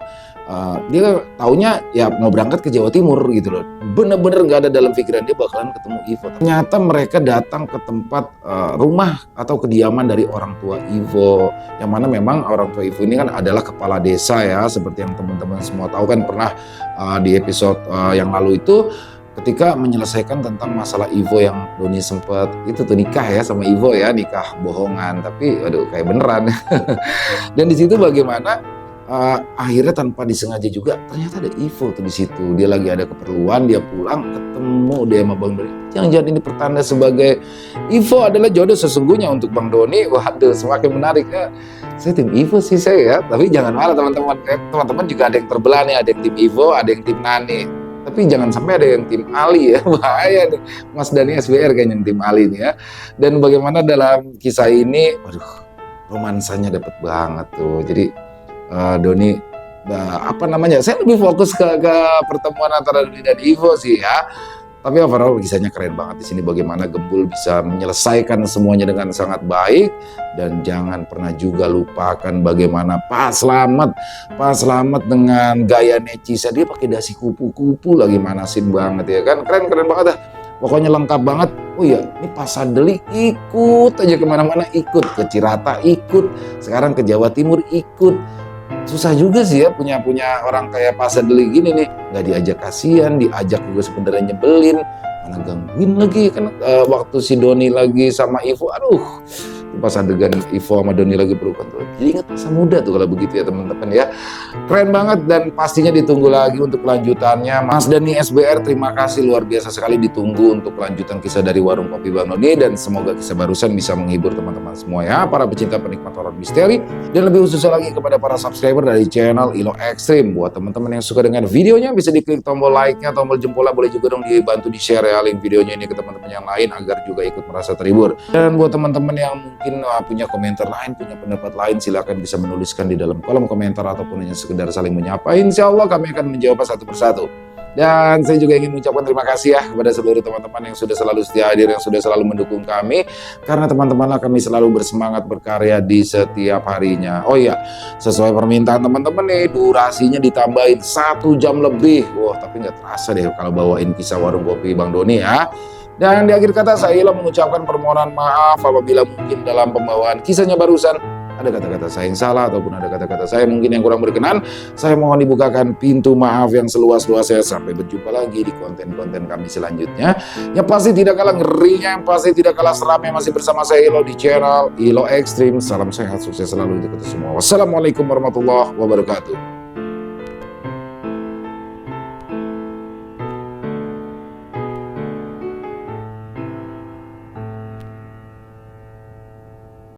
Dia taunya ya mau berangkat ke Jawa Timur gitu loh. Bener-bener nggak ada dalam pikiran dia bakalan ketemu Ivo. Ternyata mereka datang ke tempat rumah atau kediaman dari orang tua Ivo. Yang mana memang orang tua Ivo ini kan adalah kepala desa ya. Seperti yang teman-teman semua tahu kan pernah di episode yang lalu itu. Ketika menyelesaikan tentang masalah Ivo yang Doni sempat itu tuh nikah ya sama Ivo ya, nikah bohongan. Tapi aduh kayak beneran. Dan di situ bagaimana akhirnya tanpa disengaja juga ternyata ada Ivo tuh di situ. Dia lagi ada keperluan, dia pulang ketemu dia sama Bang Doni. Jangan-jangan ini pertanda sebagai Ivo adalah jodoh sesungguhnya untuk Bang Doni. Waduh, semakin menarik ya. Saya tim Ivo sih saya ya, tapi jangan marah teman-teman. Teman-teman juga ada yang terbelah nih, ada yang tim Ivo, ada yang tim Nani. Tapi jangan sampai ada yang tim Ali ya, bahaya nih. Mas Dani SBR kayaknya yang tim Ali nih ya. Dan bagaimana dalam kisah ini, waduh, romansanya dapet banget tuh. Jadi Doni, apa namanya? Saya lebih fokus ke pertemuan antara Doni dan Ivo sih ya. Tapi overall kisahnya keren banget di sini. Bagaimana Gembul bisa menyelesaikan semuanya dengan sangat baik. Dan jangan pernah juga lupakan bagaimana Pak Slamet dengan gaya necisnya. Dia pakai dasi kupu-kupu lagi manasin banget ya kan. Keren banget dah. Pokoknya lengkap banget. Oh iya, ini Pak Sadeli ikut aja kemana-mana ikut. Ke Cirata ikut. Sekarang ke Jawa Timur ikut. Susah juga sih ya punya orang kayak Pak Sadeli gini nih, nggak diajak kasihan, diajak juga sebenarnya nyebelin, mana gangguin lagi kan. Waktu si Doni lagi sama Ivo, aduh, pas adegan Ivo sama Doni lagi pelukan tuh, jadi ingat masa muda tuh kalau begitu ya teman-teman ya. Keren banget dan pastinya ditunggu lagi untuk kelanjutannya. Mas Dani SBR, terima kasih luar biasa sekali, ditunggu untuk kelanjutan kisah dari Warung Kopi Bang Doni. Dan semoga kisah barusan bisa menghibur teman-teman semua ya, para pecinta penikmat horor misteri. Dan lebih khususnya lagi kepada para subscriber dari channel Ilo Extreme. Buat teman-teman yang suka dengan videonya, bisa diklik tombol like-nya, tombol jempolnya, boleh juga dong dibantu di-share ya link videonya ini ke teman-teman yang lain agar juga ikut merasa terhibur. Dan buat teman-teman yang mungkin punya komentar lain, punya pendapat lain, silakan bisa menuliskan di dalam kolom komentar ataupun hanya sekedar saling menyapa. Insya Allah kami akan menjawab satu persatu. Dan saya juga ingin mengucapkan terima kasih ya kepada seluruh teman-teman yang sudah selalu setia hadir, yang sudah selalu mendukung kami. Karena teman-temanlah kami selalu bersemangat berkarya di setiap harinya. Oh iya, sesuai permintaan teman-teman nih, durasinya ditambahin 1 jam lebih. Wah, tapi nggak terasa deh kalau bawain kisah Warung Kopi Bang Doni ya. Dan di akhir kata saya mengucapkan permohonan maaf apabila mungkin dalam pembawaan kisahnya barusan ada kata-kata saya yang salah ataupun ada kata-kata saya mungkin yang kurang berkenan. Saya mohon dibukakan pintu maaf yang seluas-luasnya. Sampai berjumpa lagi di konten-konten kami selanjutnya. Yang pasti tidak kalah ngerinya, yang pasti tidak kalah seramnya, masih bersama saya Ilo di channel Ilo Extreme. Salam sehat, sukses selalu untuk kita semua. Wassalamualaikum warahmatullahi wabarakatuh.